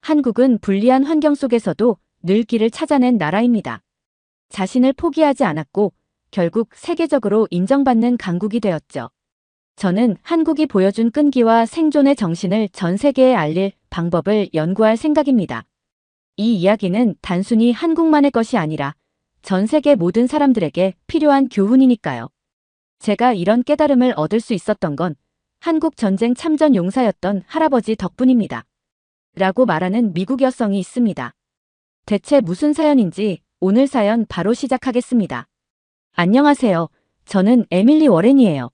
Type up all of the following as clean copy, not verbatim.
한국은 불리한 환경 속에서도 늘 길을 찾아낸 나라입니다. 자신을 포기하지 않았고 결국 세계적으로 인정받는 강국이 되었죠. 저는 한국이 보여준 끈기와 생존의 정신을 전 세계에 알릴 방법을 연구할 생각입니다. 이 이야기는 단순히 한국만의 것이 아니라 전 세계 모든 사람들에게 필요한 교훈이니까요. 제가 이런 깨달음을 얻을 수 있었던 건 한국 전쟁 참전 용사였던 할아버지 덕분입니다. 라고 말하는 미국 여성이 있습니다. 대체 무슨 사연인지 오늘 사연 바로 시작하겠습니다. 안녕하세요. 저는 에밀리 워렌이에요.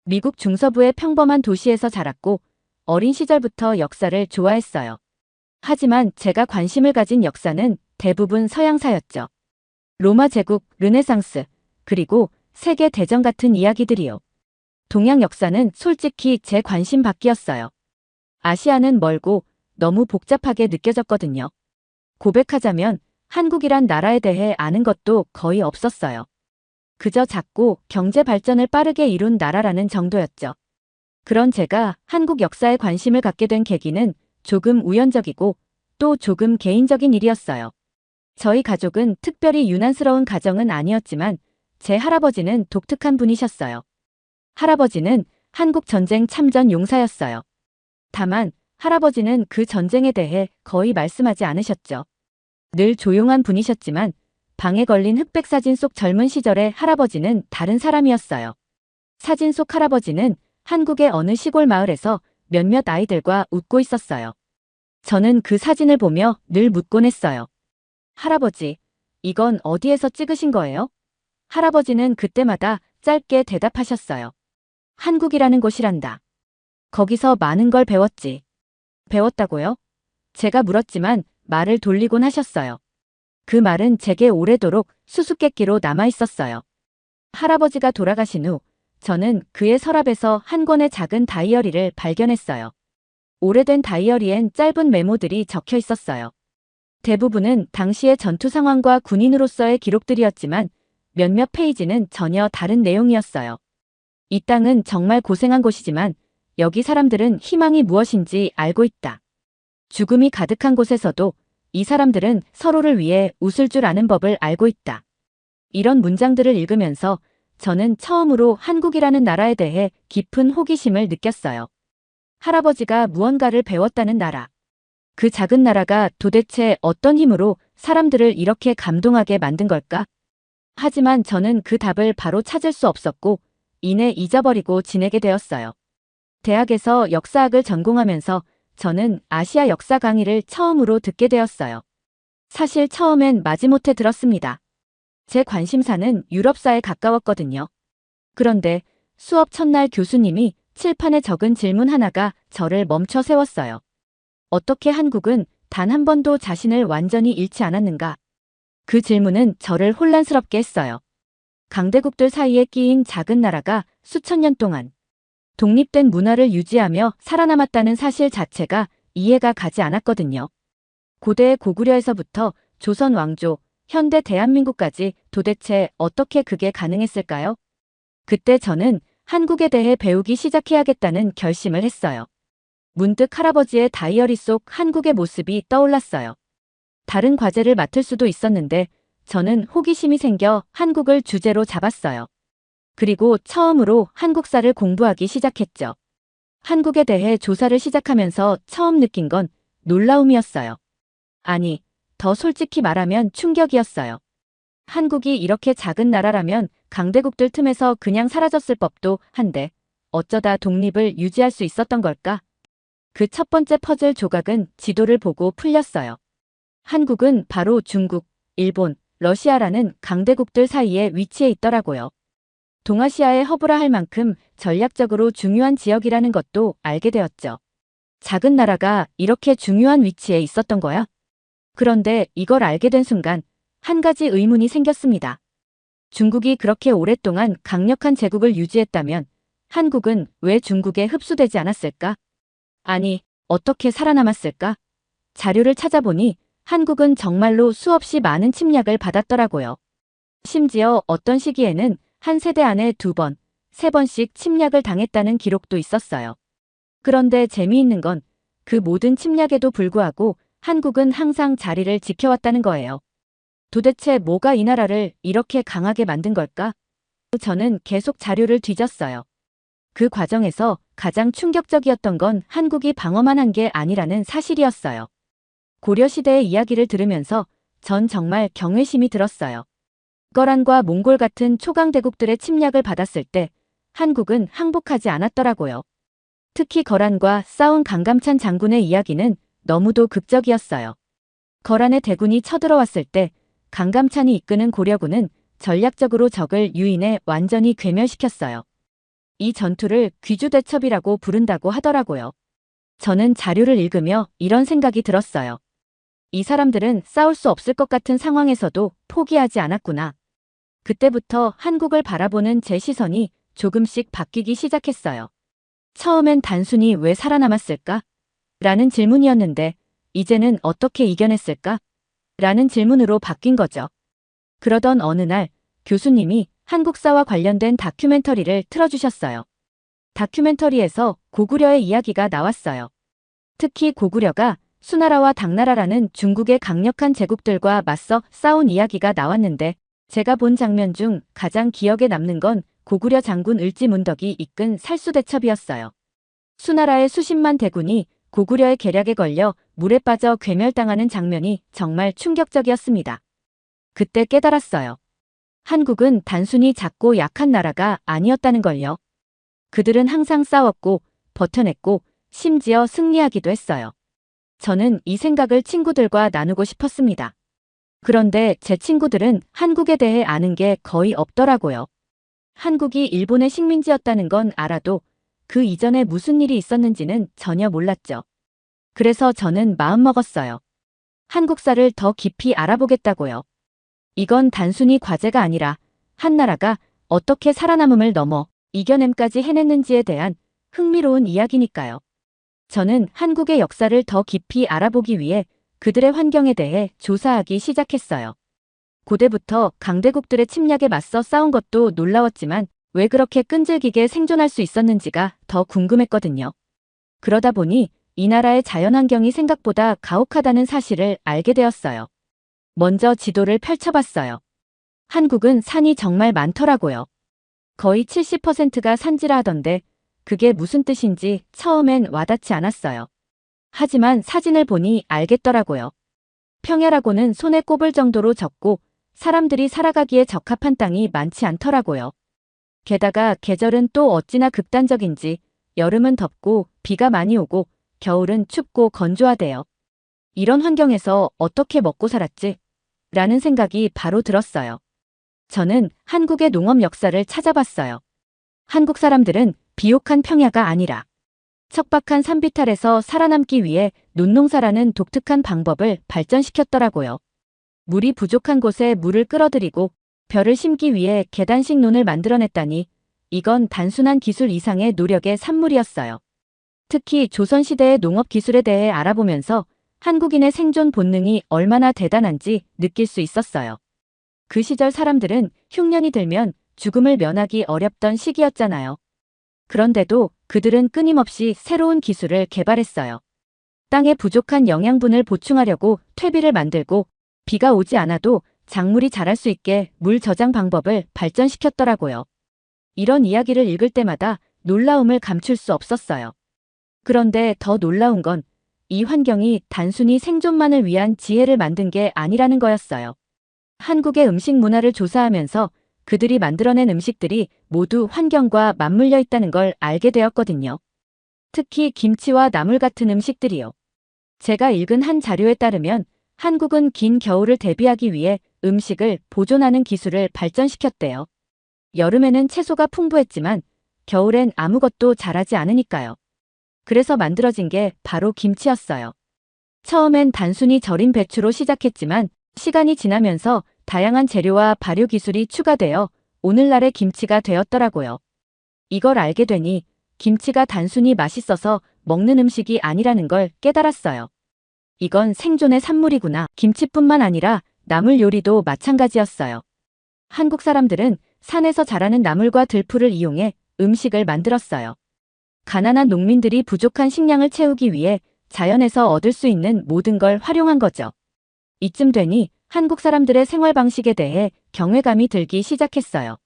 미국 중서부의 평범한 도시에서 자랐고 어린 시절부터 역사를 좋아했어요. 하지만 제가 관심을 가진 역사는 대부분 서양사였죠. 로마 제국, 르네상스, 그리고 세계 대전 같은 이야기들이요. 동양 역사는 솔직히 제 관심 밖이었어요. 아시아는 멀고 너무 복잡하게 느껴졌거든요. 고백하자면 한국이란 나라에 대해 아는 것도 거의 없었어요. 그저 작고 경제 발전을 빠르게 이룬 나라라는 정도였죠. 그런 제가 한국 역사에 관심을 갖게 된 계기는 조금 우연적이고 또 조금 개인적인 일이었어요. 저희 가족은 특별히 유난스러운 가정은 아니었지만 제 할아버지는 독특한 분이셨어요. 할아버지는 한국 전쟁 참전 용사였어요. 다만 할아버지는 그 전쟁에 대해 거의 말씀하지 않으셨죠. 늘 조용한 분이셨지만 방에 걸린 흑백 사진 속 젊은 시절의 할아버지는 다른 사람이었어요. 사진 속 할아버지는 한국의 어느 시골 마을에서 몇몇 아이들과 웃고 있었어요. 저는 그 사진을 보며 늘 묻곤 했어요. 할아버지, 이건 어디에서 찍으신 거예요? 할아버지는 그때마다 짧게 대답하셨어요. 한국이라는 곳이란다. 거기서 많은 걸 배웠지. 배웠다고요? 제가 물었지만 말을 돌리곤 하셨어요. 그 말은 제게 오래도록 수수께끼로 남아있었어요. 할아버지가 돌아가신 후 저는 그의 서랍에서 한 권의 작은 다이어리를 발견했어요. 오래된 다이어리엔 짧은 메모들이 적혀 있었어요. 대부분은 당시의 전투 상황과 군인으로서의 기록들이었지만 몇몇 페이지는 전혀 다른 내용이었어요. 이 땅은 정말 고생한 곳이지만 여기 사람들은 희망이 무엇인지 알고 있다. 죽음이 가득한 곳에서도 이 사람들은 서로를 위해 웃을 줄 아는 법을 알고 있다. 이런 문장들을 읽으면서 저는 처음으로 한국이라는 나라에 대해 깊은 호기심을 느꼈어요. 할아버지가 무언가를 배웠다는 나라. 그 작은 나라가 도대체 어떤 힘으로 사람들을 이렇게 감동하게 만든 걸까? 하지만 저는 그 답을 바로 찾을 수 없었고 이내 잊어버리고 지내게 되었어요. 대학에서 역사학을 전공하면서 저는 아시아 역사 강의를 처음으로 듣게 되었어요. 사실 처음엔 마지못해 들었습니다. 제 관심사는 유럽사에 가까웠거든요. 그런데 수업 첫날 교수님이 칠판에 적은 질문 하나가 저를 멈춰 세웠어요. 어떻게 한국은 단 한 번도 자신을 완전히 잃지 않았는가? 그 질문은 저를 혼란스럽게 했어요. 강대국들 사이에 끼인 작은 나라가 수천 년 동안 독립된 문화를 유지하며 살아남았다는 사실 자체가 이해가 가지 않았거든요. 고대 고구려에서부터 조선 왕조, 현대 대한민국까지 도대체 어떻게 그게 가능했을까요? 그때 저는 한국에 대해 배우기 시작해야겠다는 결심을 했어요. 문득 할아버지의 다이어리 속 한국의 모습이 떠올랐어요. 다른 과제를 맡을 수도 있었는데 저는 호기심이 생겨 한국을 주제로 잡았어요. 그리고 처음으로 한국사를 공부하기 시작했죠. 한국에 대해 조사를 시작하면서 처음 느낀 건 놀라움이었어요. 아니, 더 솔직히 말하면 충격이었어요. 한국이 이렇게 작은 나라라면 강대국들 틈에서 그냥 사라졌을 법도 한데 어쩌다 독립을 유지할 수 있었던 걸까? 그 첫 번째 퍼즐 조각은 지도를 보고 풀렸어요. 한국은 바로 중국, 일본, 러시아라는 강대국들 사이에 위치해 있더라고요. 동아시아의 허브라 할 만큼 전략적으로 중요한 지역이라는 것도 알게 되었죠. 작은 나라가 이렇게 중요한 위치에 있었던 거야? 그런데 이걸 알게 된 순간 한 가지 의문이 생겼습니다. 중국이 그렇게 오랫동안 강력한 제국을 유지했다면 한국은 왜 중국에 흡수되지 않았을까? 아니, 어떻게 살아남았을까? 자료를 찾아보니 한국은 정말로 수없이 많은 침략을 받았더라고요. 심지어 어떤 시기에는 한 세대 안에 2번, 3번씩 침략을 당했다는 기록도 있었어요. 그런데 재미있는 건 그 모든 침략에도 불구하고 한국은 항상 자리를 지켜왔다는 거예요. 도대체 뭐가 이 나라를 이렇게 강하게 만든 걸까? 저는 계속 자료를 뒤졌어요. 그 과정에서 가장 충격적이었던 건 한국이 방어만 한 게 아니라는 사실이었어요. 고려시대의 이야기를 들으면서 전 정말 경외심이 들었어요. 거란과 몽골 같은 초강대국들의 침략을 받았을 때 한국은 항복하지 않았더라고요. 특히 거란과 싸운 강감찬 장군의 이야기는 너무도 극적이었어요. 거란의 대군이 쳐들어왔을 때 강감찬이 이끄는 고려군은 전략적으로 적을 유인해 완전히 괴멸시켰어요. 이 전투를 귀주대첩이라고 부른다고 하더라고요. 저는 자료를 읽으며 이런 생각이 들었어요. 이 사람들은 싸울 수 없을 것 같은 상황에서도 포기하지 않았구나. 그때부터 한국을 바라보는 제 시선이 조금씩 바뀌기 시작했어요. 처음엔 단순히 왜 살아남았을까? 라는 질문이었는데 이제는 어떻게 이겨냈을까? 라는 질문으로 바뀐 거죠. 그러던 어느 날 교수님이 한국사와 관련된 다큐멘터리를 틀어주셨어요. 다큐멘터리에서 고구려의 이야기가 나왔어요. 특히 고구려가 수나라와 당나라라는 중국의 강력한 제국들과 맞서 싸운 이야기가 나왔는데 제가 본 장면 중 가장 기억에 남는 건 고구려 장군 을지문덕이 이끈 살수대첩이었어요. 수나라의 수십만 대군이 고구려의 계략에 걸려 물에 빠져 괴멸당하는 장면이 정말 충격적이었습니다. 그때 깨달았어요. 한국은 단순히 작고 약한 나라가 아니었다는 걸요. 그들은 항상 싸웠고 버텨냈고 심지어 승리하기도 했어요. 저는 이 생각을 친구들과 나누고 싶었습니다. 그런데 제 친구들은 한국에 대해 아는 게 거의 없더라고요. 한국이 일본의 식민지였다는 건 알아도 그 이전에 무슨 일이 있었는지는 전혀 몰랐죠. 그래서 저는 마음먹었어요. 한국사를 더 깊이 알아보겠다고요. 이건 단순히 과제가 아니라 한 나라가 어떻게 살아남음을 넘어 이겨냄까지 해냈는지에 대한 흥미로운 이야기니까요. 저는 한국의 역사를 더 깊이 알아보기 위해 그들의 환경에 대해 조사하기 시작했어요. 고대부터 강대국들의 침략에 맞서 싸운 것도 놀라웠지만 왜 그렇게 끈질기게 생존할 수 있었는지가 더 궁금했거든요. 그러다 보니 이 나라의 자연환경이 생각보다 가혹하다는 사실을 알게 되었어요. 먼저 지도를 펼쳐봤어요. 한국은 산이 정말 많더라고요. 거의 70%가 산지라 하던데 그게 무슨 뜻인지 처음엔 와닿지 않았어요. 하지만 사진을 보니 알겠더라고요. 평야라고는 손에 꼽을 정도로 적고 사람들이 살아가기에 적합한 땅이 많지 않더라고요. 게다가 계절은 또 어찌나 극단적인지 여름은 덥고 비가 많이 오고 겨울은 춥고 건조하대요. 이런 환경에서 어떻게 먹고 살았지? 라는 생각이 바로 들었어요. 저는 한국의 농업 역사를 찾아봤어요. 한국 사람들은 비옥한 평야가 아니라 척박한 산비탈에서 살아남기 위해 논농사라는 독특한 방법을 발전시켰더라고요. 물이 부족한 곳에 물을 끌어들이고 벼를 심기 위해 계단식 논을 만들어냈다니 이건 단순한 기술 이상의 노력의 산물이었어요. 특히 조선시대의 농업 기술에 대해 알아보면서 한국인의 생존 본능이 얼마나 대단한지 느낄 수 있었어요. 그 시절 사람들은 흉년이 들면 죽음을 면하기 어렵던 시기였잖아요. 그런데도 그들은 끊임없이 새로운 기술을 개발했어요. 땅에 부족한 영양분을 보충하려고 퇴비를 만들고 비가 오지 않아도 작물이 자랄 수 있게 물 저장 방법을 발전시켰더라고요. 이런 이야기를 읽을 때마다 놀라움을 감출 수 없었어요. 그런데 더 놀라운 건 이 환경이 단순히 생존만을 위한 지혜를 만든 게 아니라는 거였어요. 한국의 음식 문화를 조사하면서 그들이 만들어낸 음식들이 모두 환경과 맞물려 있다는 걸 알게 되었거든요. 특히 김치와 나물 같은 음식들이요. 제가 읽은 한 자료에 따르면 한국은 긴 겨울을 대비하기 위해 음식을 보존하는 기술을 발전시켰대요. 여름에는 채소가 풍부했지만 겨울엔 아무것도 자라지 않으니까요. 그래서 만들어진 게 바로 김치였어요. 처음엔 단순히 절인 배추로 시작했지만 시간이 지나면서 다양한 재료와 발효 기술이 추가되어 오늘날의 김치가 되었더라고요. 이걸 알게 되니 김치가 단순히 맛있어서 먹는 음식이 아니라는 걸 깨달았어요. 이건 생존의 산물이구나. 김치뿐만 아니라 나물 요리도 마찬가지였어요. 한국 사람들은 산에서 자라는 나물과 들풀을 이용해 음식을 만들었어요. 가난한 농민들이 부족한 식량을 채우기 위해 자연에서 얻을 수 있는 모든 걸 활용한 거죠. 이쯤 되니 한국 사람들의 생활 방식에 대해 경외감이 들기 시작했어요.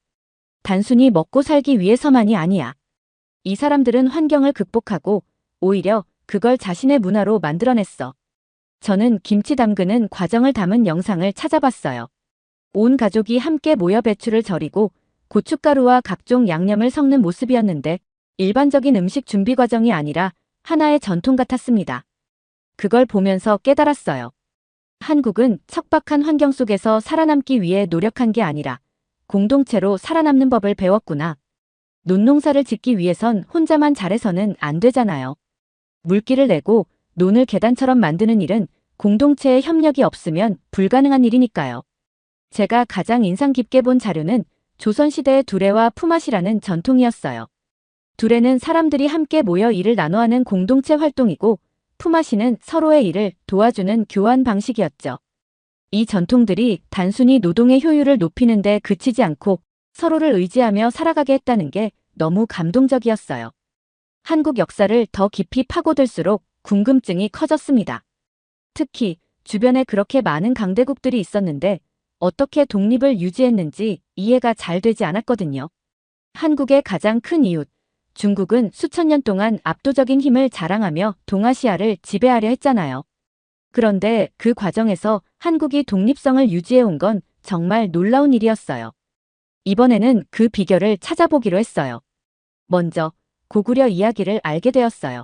단순히 먹고 살기 위해서만이 아니야. 이 사람들은 환경을 극복하고 오히려 그걸 자신의 문화로 만들어냈어. 저는 김치 담그는 과정을 담은 영상을 찾아봤어요. 온 가족이 함께 모여 배추를 절이고 고춧가루와 각종 양념을 섞는 모습이었는데 일반적인 음식 준비 과정이 아니라 하나의 전통 같았습니다. 그걸 보면서 깨달았어요. 한국은 척박한 환경 속에서 살아남기 위해 노력한 게 아니라 공동체로 살아남는 법을 배웠구나. 논농사를 짓기 위해선 혼자만 잘해서는 안 되잖아요. 물기를 내고 논을 계단처럼 만드는 일은 공동체의 협력이 없으면 불가능한 일이니까요. 제가 가장 인상 깊게 본 자료는 조선시대의 두레와 품앗이라는 전통이었어요. 두레는 사람들이 함께 모여 일을 나눠하는 공동체 활동이고 품앗이는 서로의 일을 도와주는 교환 방식이었죠. 이 전통들이 단순히 노동의 효율을 높이는 데 그치지 않고 서로를 의지하며 살아가게 했다는 게 너무 감동적이었어요. 한국 역사를 더 깊이 파고들수록 궁금증이 커졌습니다. 특히 주변에 그렇게 많은 강대국들이 있었는데 어떻게 독립을 유지했는지 이해가 잘 되지 않았거든요. 한국의 가장 큰 이웃, 중국은 수천 년 동안 압도적인 힘을 자랑하며 동아시아를 지배하려 했잖아요. 그런데 그 과정에서 한국이 독립성을 유지해온 건 정말 놀라운 일이었어요. 이번에는 그 비결을 찾아보기로 했어요. 먼저 고구려 이야기를 알게 되었어요.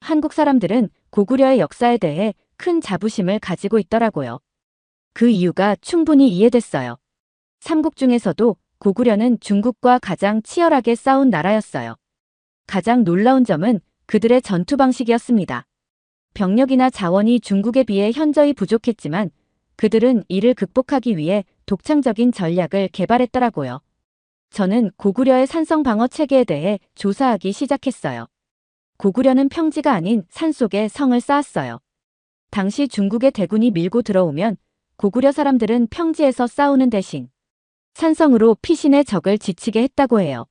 한국 사람들은 고구려의 역사에 대해 큰 자부심을 가지고 있더라고요. 그 이유가 충분히 이해됐어요. 삼국 중에서도 고구려는 중국과 가장 치열하게 싸운 나라였어요. 가장 놀라운 점은 그들의 전투 방식이었습니다. 병력이나 자원이 중국에 비해 현저히 부족했지만 그들은 이를 극복하기 위해 독창적인 전략을 개발했더라고요. 저는 고구려의 산성 방어 체계에 대해 조사하기 시작했어요. 고구려는 평지가 아닌 산속에 성을 쌓았어요. 당시 중국의 대군이 밀고 들어오면 고구려 사람들은 평지에서 싸우는 대신 산성으로 피신의 적을 지치게 했다고 해요.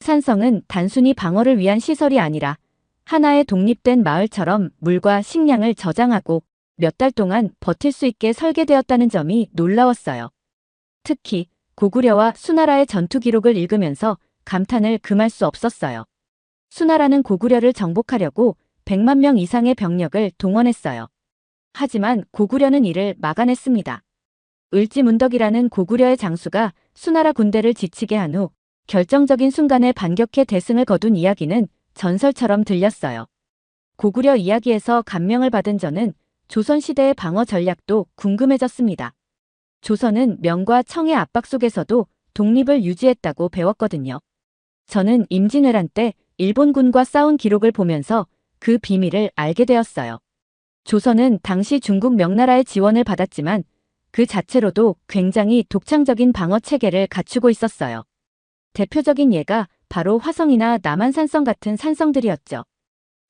산성은 단순히 방어를 위한 시설이 아니라 하나의 독립된 마을처럼 물과 식량을 저장하고 몇 달 동안 버틸 수 있게 설계되었다는 점이 놀라웠어요. 특히 고구려와 수나라의 전투 기록을 읽으면서 감탄을 금할 수 없었어요. 수나라는 고구려를 정복하려고 100만 명 이상의 병력을 동원했어요. 하지만 고구려는 이를 막아냈습니다. 을지문덕이라는 고구려의 장수가 수나라 군대를 지치게 한 후 결정적인 순간에 반격해 대승을 거둔 이야기는 전설처럼 들렸어요. 고구려 이야기에서 감명을 받은 저는 조선시대의 방어 전략도 궁금해졌습니다. 조선은 명과 청의 압박 속에서도 독립을 유지했다고 배웠거든요. 저는 임진왜란 때 일본군과 싸운 기록을 보면서 그 비밀을 알게 되었어요. 조선은 당시 중국 명나라의 지원을 받았지만 그 자체로도 굉장히 독창적인 방어 체계를 갖추고 있었어요. 대표적인 예가 바로 화성이나 남한산성 같은 산성들이었죠.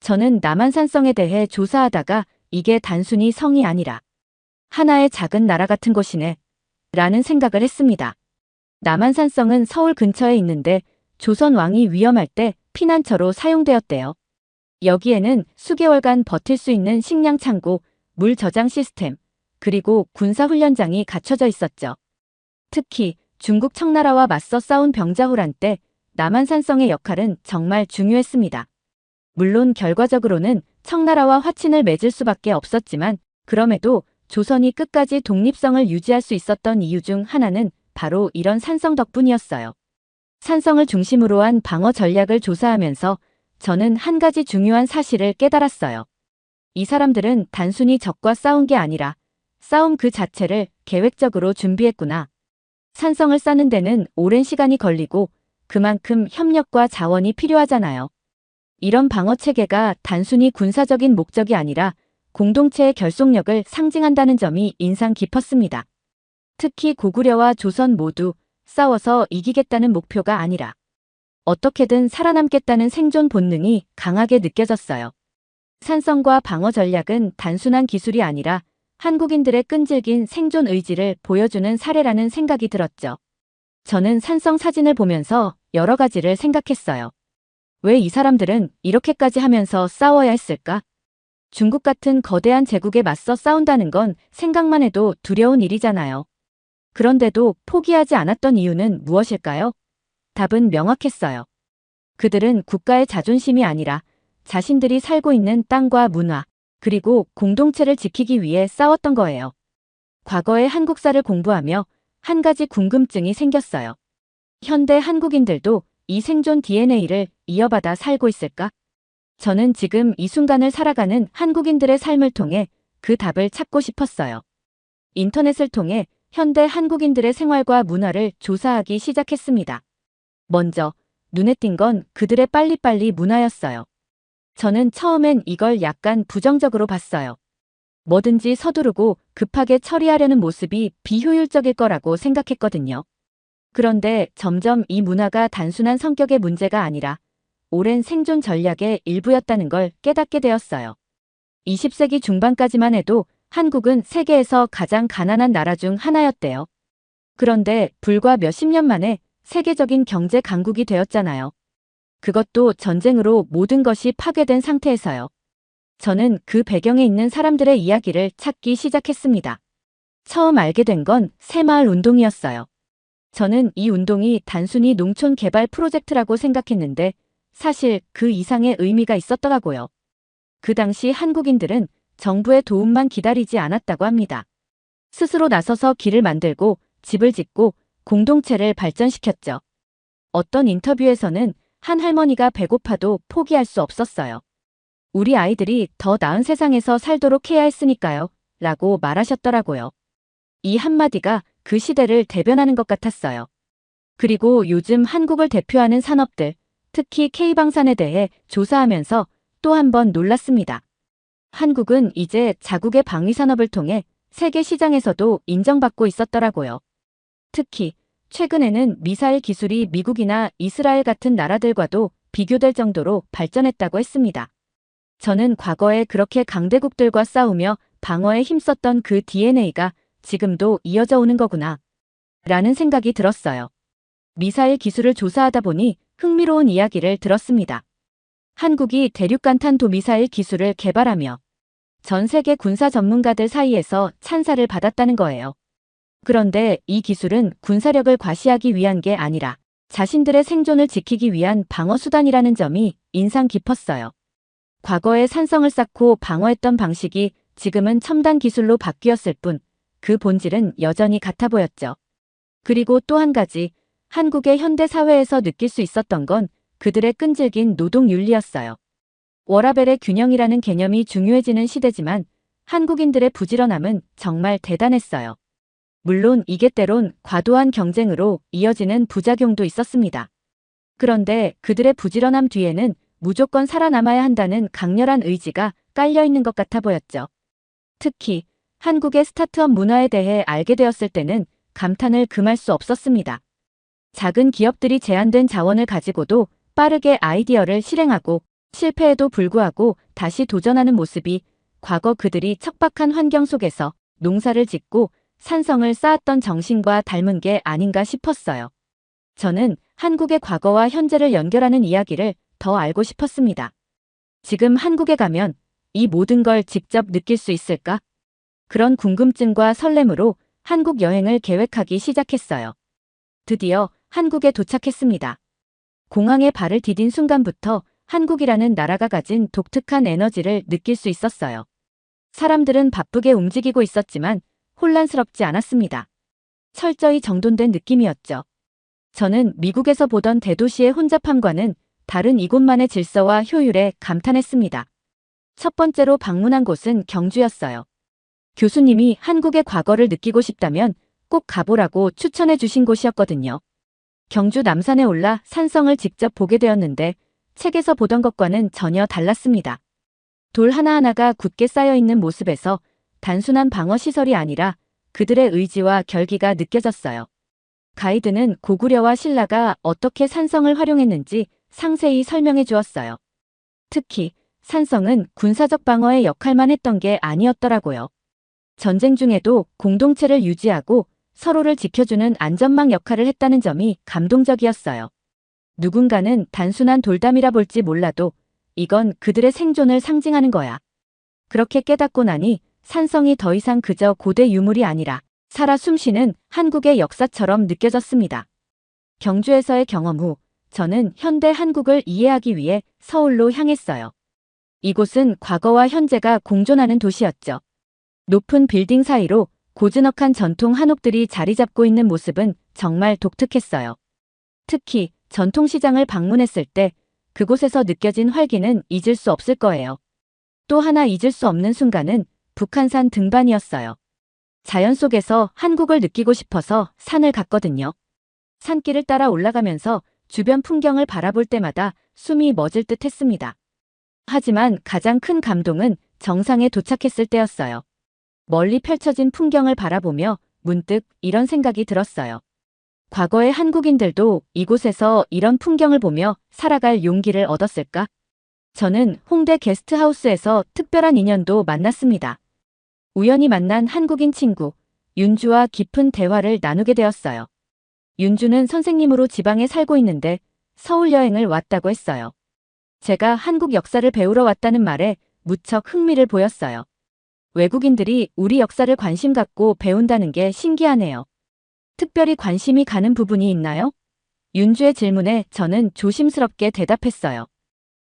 저는 남한산성에 대해 조사하다가 이게 단순히 성이 아니라 하나의 작은 나라 같은 곳이네 라는 생각을 했습니다. 남한산성은 서울 근처에 있는데 조선 왕이 위험할 때 피난처로 사용되었대요. 여기에는 수개월간 버틸 수 있는 식량 창고, 물 저장 시스템, 그리고 군사훈련장이 갖춰져 있었죠. 특히 중국 청나라와 맞서 싸운 병자호란 때 남한산성의 역할은 정말 중요했습니다. 물론 결과적으로는 청나라와 화친을 맺을 수밖에 없었지만 그럼에도 조선이 끝까지 독립성을 유지할 수 있었던 이유 중 하나는 바로 이런 산성 덕분이었어요. 산성을 중심으로 한 방어 전략을 조사하면서 저는 한 가지 중요한 사실을 깨달았어요. 이 사람들은 단순히 적과 싸운 게 아니라 싸움 그 자체를 계획적으로 준비했구나. 산성을 쌓는 데는 오랜 시간이 걸리고 그만큼 협력과 자원이 필요하잖아요. 이런 방어 체계가 단순히 군사적인 목적이 아니라 공동체의 결속력을 상징한다는 점이 인상 깊었습니다. 특히 고구려와 조선 모두 싸워서 이기겠다는 목표가 아니라 어떻게든 살아남겠다는 생존 본능이 강하게 느껴졌어요. 산성과 방어 전략은 단순한 기술이 아니라 한국인들의 끈질긴 생존 의지를 보여주는 사례라는 생각이 들었죠. 저는 산성 사진을 보면서 여러 가지를 생각했어요. 왜 이 사람들은 이렇게까지 하면서 싸워야 했을까? 중국 같은 거대한 제국에 맞서 싸운다는 건 생각만 해도 두려운 일이잖아요. 그런데도 포기하지 않았던 이유는 무엇일까요? 답은 명확했어요. 그들은 국가의 자존심이 아니라 자신들이 살고 있는 땅과 문화, 그리고 공동체를 지키기 위해 싸웠던 거예요. 과거의 한국사를 공부하며 한 가지 궁금증이 생겼어요. 현대 한국인들도 이 생존 DNA를 이어받아 살고 있을까? 저는 지금 이 순간을 살아가는 한국인들의 삶을 통해 그 답을 찾고 싶었어요. 인터넷을 통해 현대 한국인들의 생활과 문화를 조사하기 시작했습니다. 먼저 눈에 띈 건 그들의 빨리빨리 문화였어요. 저는 처음엔 이걸 약간 부정적으로 봤어요. 뭐든지 서두르고 급하게 처리하려는 모습이 비효율적일 거라고 생각했거든요. 그런데 점점 이 문화가 단순한 성격의 문제가 아니라 오랜 생존 전략의 일부였다는 걸 깨닫게 되었어요. 20세기 중반까지만 해도 한국은 세계에서 가장 가난한 나라 중 하나였대요. 그런데 불과 몇십 년 만에 세계적인 경제 강국이 되었잖아요. 그것도 전쟁으로 모든 것이 파괴된 상태에서요. 저는 그 배경에 있는 사람들의 이야기를 찾기 시작했습니다. 처음 알게 된 건 새마을 운동이었어요. 저는 이 운동이 단순히 농촌 개발 프로젝트라고 생각했는데 사실 그 이상의 의미가 있었더라고요. 그 당시 한국인들은 정부의 도움만 기다리지 않았다고 합니다. 스스로 나서서 길을 만들고 집을 짓고 공동체를 발전시켰죠. 어떤 인터뷰에서는 한 할머니가 배고파도 포기할 수 없었어요. 우리 아이들이 더 나은 세상에서 살도록 해야 했으니까요. 라고 말하셨더라고요. 이 한마디가 그 시대를 대변하는 것 같았어요. 그리고 요즘 한국을 대표하는 산업들, 특히 K방산에 대해 조사하면서 또 한 번 놀랐습니다. 한국은 이제 자국의 방위산업을 통해 세계 시장에서도 인정받고 있었더라고요. 특히 최근에는 미사일 기술이 미국이나 이스라엘 같은 나라들과도 비교될 정도로 발전했다고 했습니다. 저는 과거에 그렇게 강대국들과 싸우며 방어에 힘썼던 그 DNA가 지금도 이어져 오는 거구나 라는 생각이 들었어요. 미사일 기술을 조사하다 보니 흥미로운 이야기를 들었습니다. 한국이 대륙간탄도 미사일 기술을 개발하며 전 세계 군사 전문가들 사이에서 찬사를 받았다는 거예요. 그런데 이 기술은 군사력을 과시하기 위한 게 아니라 자신들의 생존을 지키기 위한 방어수단이라는 점이 인상 깊었어요. 과거에 산성을 쌓고 방어했던 방식이 지금은 첨단 기술로 바뀌었을 뿐 그 본질은 여전히 같아 보였죠. 그리고 또 한 가지, 한국의 현대 사회에서 느낄 수 있었던 건 그들의 끈질긴 노동 윤리였어요. 워라밸의 균형이라는 개념이 중요해지는 시대지만 한국인들의 부지런함은 정말 대단했어요. 물론 이게 때론 과도한 경쟁으로 이어지는 부작용도 있었습니다. 그런데 그들의 부지런함 뒤에는 무조건 살아남아야 한다는 강렬한 의지가 깔려 있는 것 같아 보였죠. 특히 한국의 스타트업 문화에 대해 알게 되었을 때는 감탄을 금할 수 없었습니다. 작은 기업들이 제한된 자원을 가지고도 빠르게 아이디어를 실행하고 실패에도 불구하고 다시 도전하는 모습이 과거 그들이 척박한 환경 속에서 농사를 짓고 산성을 쌓았던 정신과 닮은 게 아닌가 싶었어요. 저는 한국의 과거와 현재를 연결하는 이야기를 더 알고 싶었습니다. 지금 한국에 가면 이 모든 걸 직접 느낄 수 있을까? 그런 궁금증과 설렘으로 한국 여행을 계획하기 시작했어요. 드디어 한국에 도착했습니다. 공항에 발을 디딘 순간부터 한국이라는 나라가 가진 독특한 에너지를 느낄 수 있었어요. 사람들은 바쁘게 움직이고 있었지만 혼란스럽지 않았습니다. 철저히 정돈된 느낌이었죠. 저는 미국에서 보던 대도시의 혼잡함과는 다른 이곳만의 질서와 효율에 감탄했습니다. 첫 번째로 방문한 곳은 경주였어요. 교수님이 한국의 과거를 느끼고 싶다면 꼭 가보라고 추천해 주신 곳이었거든요. 경주 남산에 올라 산성을 직접 보게 되었는데 책에서 보던 것과는 전혀 달랐습니다. 돌 하나하나가 굳게 쌓여있는 모습에서 단순한 방어시설이 아니라 그들의 의지와 결기가 느껴졌어요. 가이드는 고구려와 신라가 어떻게 산성을 활용했는지 상세히 설명해 주었어요. 특히 산성은 군사적 방어의 역할만 했던 게 아니었더라고요. 전쟁 중에도 공동체를 유지하고 서로를 지켜주는 안전망 역할을 했다는 점이 감동적이었어요. 누군가는 단순한 돌담이라 볼지 몰라도 이건 그들의 생존을 상징하는 거야 그렇게 깨닫고 나니 산성이 더 이상 그저 고대 유물이 아니라 살아 숨쉬는 한국의 역사처럼 느껴졌습니다. 경주에서의 경험 후 저는 현대 한국을 이해하기 위해 서울로 향했어요. 이곳은 과거와 현재가 공존하는 도시였죠. 높은 빌딩 사이로 고즈넉한 전통 한옥들이 자리 잡고 있는 모습은 정말 독특했어요. 특히 전통시장을 방문했을 때 그곳에서 느껴진 활기는 잊을 수 없을 거예요. 또 하나 잊을 수 없는 순간은 북한산 등반이었어요. 자연 속에서 한국을 느끼고 싶어서 산을 갔거든요. 산길을 따라 올라가면서 주변 풍경을 바라볼 때마다 숨이 멎을 듯 했습니다. 하지만 가장 큰 감동은 정상에 도착했을 때였어요. 멀리 펼쳐진 풍경을 바라보며 문득 이런 생각이 들었어요. 과거의 한국인들도 이곳에서 이런 풍경을 보며 살아갈 용기를 얻었을까? 저는 홍대 게스트하우스에서 특별한 인연도 만났습니다. 우연히 만난 한국인 친구, 윤주와 깊은 대화를 나누게 되었어요. 윤주는 선생님으로 지방에 살고 있는데 서울 여행을 왔다고 했어요. 제가 한국 역사를 배우러 왔다는 말에 무척 흥미를 보였어요. 외국인들이 우리 역사를 관심 갖고 배운다는 게 신기하네요. 특별히 관심이 가는 부분이 있나요? 윤주의 질문에 저는 조심스럽게 대답했어요.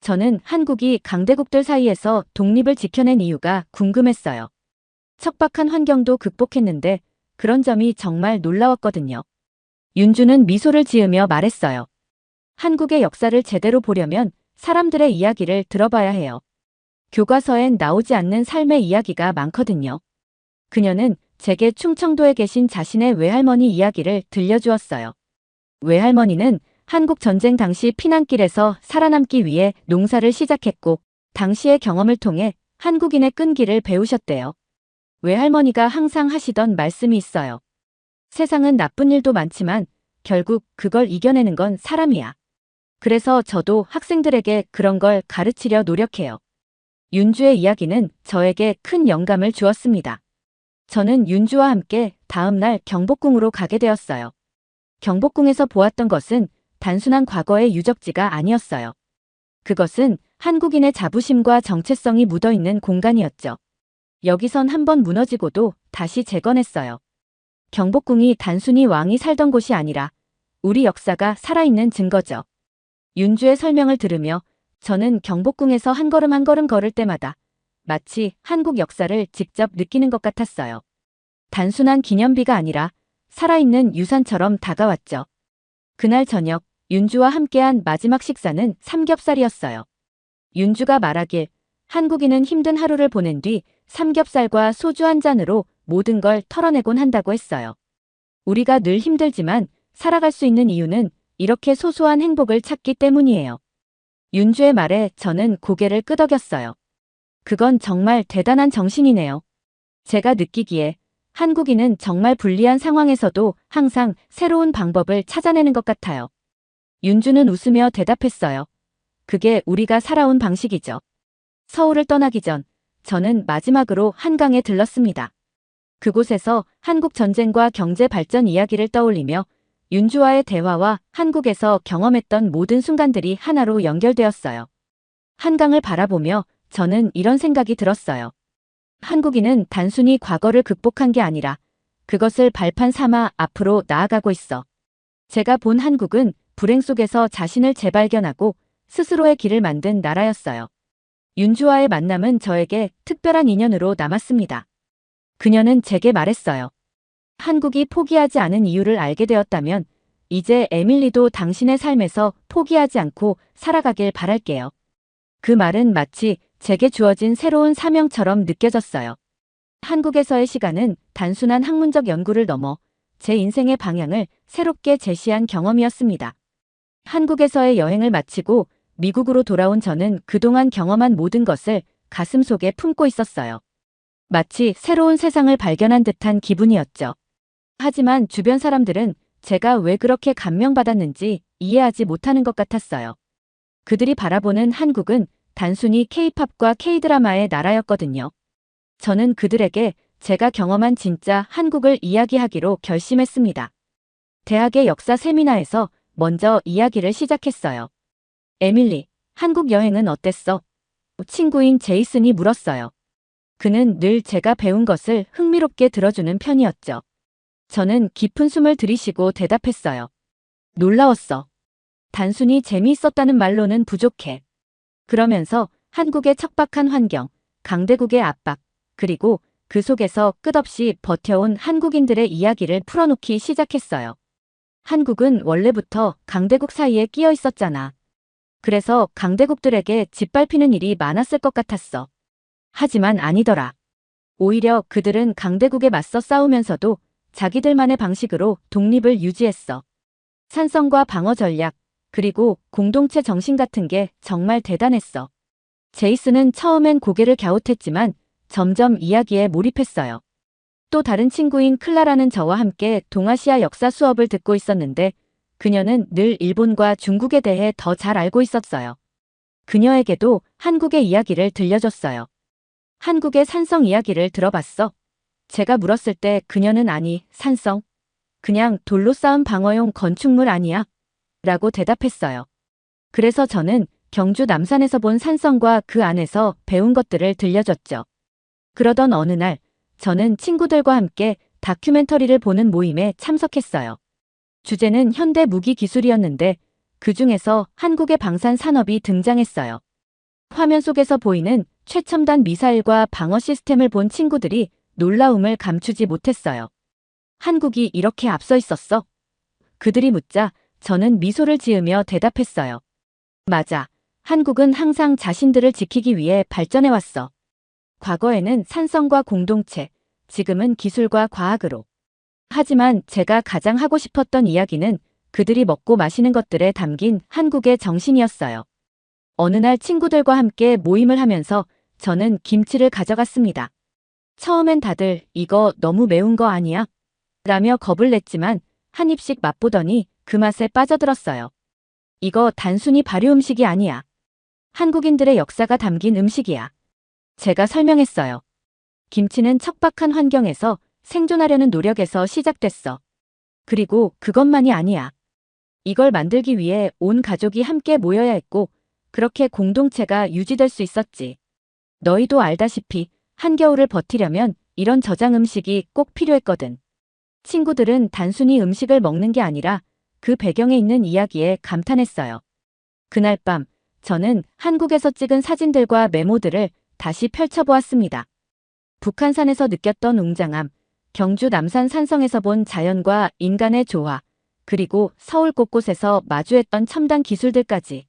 저는 한국이 강대국들 사이에서 독립을 지켜낸 이유가 궁금했어요. 척박한 환경도 극복했는데 그런 점이 정말 놀라웠거든요. 윤주는 미소를 지으며 말했어요. 한국의 역사를 제대로 보려면 사람들의 이야기를 들어봐야 해요. 교과서엔 나오지 않는 삶의 이야기가 많거든요. 그녀는 제게 충청도에 계신 자신의 외할머니 이야기를 들려주었어요. 외할머니는 한국 전쟁 당시 피난길에서 살아남기 위해 농사를 시작했고 당시의 경험을 통해 한국인의 끈기를 배우셨대요. 외할머니가 항상 하시던 말씀이 있어요. 세상은 나쁜 일도 많지만 결국 그걸 이겨내는 건 사람이야. 그래서 저도 학생들에게 그런 걸 가르치려 노력해요. 윤주의 이야기는 저에게 큰 영감을 주었습니다. 저는 윤주와 함께 다음 날 경복궁으로 가게 되었어요. 경복궁에서 보았던 것은 단순한 과거의 유적지가 아니었어요. 그것은 한국인의 자부심과 정체성이 묻어있는 공간이었죠. 여기선 한번 무너지고도 다시 재건했어요. 경복궁이 단순히 왕이 살던 곳이 아니라 우리 역사가 살아있는 증거죠. 윤주의 설명을 들으며 저는 경복궁에서 한 걸음 한 걸음 걸을 때마다 마치 한국 역사를 직접 느끼는 것 같았어요. 단순한 기념비가 아니라 살아있는 유산처럼 다가왔죠. 그날 저녁 윤주와 함께한 마지막 식사는 삼겹살이었어요. 윤주가 말하길 한국인은 힘든 하루를 보낸 뒤 삼겹살과 소주 한 잔으로 모든 걸 털어내곤 한다고 했어요. 우리가 늘 힘들지만 살아갈 수 있는 이유는 이렇게 소소한 행복을 찾기 때문이에요. 윤주의 말에 저는 고개를 끄덕였어요. 그건 정말 대단한 정신이네요. 제가 느끼기에 한국인은 정말 불리한 상황에서도 항상 새로운 방법을 찾아내는 것 같아요. 윤주는 웃으며 대답했어요. 그게 우리가 살아온 방식이죠. 서울을 떠나기 전 저는 마지막으로 한강에 들렀습니다. 그곳에서 한국 전쟁과 경제 발전 이야기를 떠올리며 윤주와의 대화와 한국에서 경험했던 모든 순간들이 하나로 연결되었어요. 한강을 바라보며 저는 이런 생각이 들었어요. 한국인은 단순히 과거를 극복한 게 아니라 그것을 발판 삼아 앞으로 나아가고 있어. 제가 본 한국은 불행 속에서 자신을 재발견하고 스스로의 길을 만든 나라였어요. 윤주와의 만남은 저에게 특별한 인연으로 남았습니다. 그녀는 제게 말했어요. 한국이 포기하지 않은 이유를 알게 되었다면 이제 에밀리도 당신의 삶에서 포기하지 않고 살아가길 바랄게요. 그 말은 마치 제게 주어진 새로운 사명처럼 느껴졌어요. 한국에서의 시간은 단순한 학문적 연구를 넘어 제 인생의 방향을 새롭게 제시한 경험이었습니다. 한국에서의 여행을 마치고 미국으로 돌아온 저는 그동안 경험한 모든 것을 가슴속에 품고 있었어요. 마치 새로운 세상을 발견한 듯한 기분이었죠. 하지만 주변 사람들은 제가 왜 그렇게 감명받았는지 이해하지 못하는 것 같았어요. 그들이 바라보는 한국은 단순히 K-팝과 K-드라마의 나라였거든요. 저는 그들에게 제가 경험한 진짜 한국을 이야기하기로 결심했습니다. 대학의 역사 세미나에서 먼저 이야기를 시작했어요. 에밀리, 한국 여행은 어땠어? 친구인 제이슨이 물었어요. 그는 늘 제가 배운 것을 흥미롭게 들어주는 편이었죠. 저는 깊은 숨을 들이쉬고 대답했어요. 놀라웠어. 단순히 재미있었다는 말로는 부족해. 그러면서 한국의 척박한 환경, 강대국의 압박, 그리고 그 속에서 끝없이 버텨온 한국인들의 이야기를 풀어놓기 시작했어요. 한국은 원래부터 강대국 사이에 끼어 있었잖아. 그래서 강대국들에게 짓밟히는 일이 많았을 것 같았어. 하지만 아니더라. 오히려 그들은 강대국에 맞서 싸우면서도 자기들만의 방식으로 독립을 유지했어. 산성과 방어 전략, 그리고 공동체 정신 같은 게 정말 대단했어. 제이슨은 처음엔 고개를 갸웃했지만 점점 이야기에 몰입했어요. 또 다른 친구인 클라라는 저와 함께 동아시아 역사 수업을 듣고 있었는데 그녀는 늘 일본과 중국에 대해 더 잘 알고 있었어요. 그녀에게도 한국의 이야기를 들려줬어요. 한국의 산성 이야기를 들어봤어? 제가 물었을 때 그녀는 아니, 산성? 그냥 돌로 쌓은 방어용 건축물 아니야? 라고 대답했어요. 그래서 저는 경주 남산에서 본 산성과 그 안에서 배운 것들을 들려줬죠. 그러던 어느 날, 저는 친구들과 함께 다큐멘터리를 보는 모임에 참석했어요. 주제는 현대 무기 기술이었는데 그 중에서 한국의 방산 산업이 등장했어요. 화면 속에서 보이는 최첨단 미사일과 방어 시스템을 본 친구들이 놀라움을 감추지 못했어요. 한국이 이렇게 앞서 있었어? 그들이 묻자 저는 미소를 지으며 대답했어요. 맞아. 한국은 항상 자신들을 지키기 위해 발전해왔어. 과거에는 산성과 공동체, 지금은 기술과 과학으로. 하지만 제가 가장 하고 싶었던 이야기는 그들이 먹고 마시는 것들에 담긴 한국의 정신이었어요. 어느 날 친구들과 함께 모임을 하면서 저는 김치를 가져갔습니다. 처음엔 다들 이거 너무 매운 거 아니야? 라며 겁을 냈지만 한 입씩 맛보더니 그 맛에 빠져들었어요. 이거 단순히 발효 음식이 아니야. 한국인들의 역사가 담긴 음식이야. 제가 설명했어요. 김치는 척박한 환경에서 생존하려는 노력에서 시작됐어. 그리고 그것만이 아니야. 이걸 만들기 위해 온 가족이 함께 모여야 했고 그렇게 공동체가 유지될 수 있었지. 너희도 알다시피 한겨울을 버티려면 이런 저장 음식이 꼭 필요했거든. 친구들은 단순히 음식을 먹는 게 아니라 그 배경에 있는 이야기에 감탄했어요. 그날 밤 저는 한국에서 찍은 사진들과 메모들을 다시 펼쳐보았습니다. 북한산에서 느꼈던 웅장함, 경주 남산 산성에서 본 자연과 인간의 조화, 그리고 서울 곳곳에서 마주했던 첨단 기술들까지.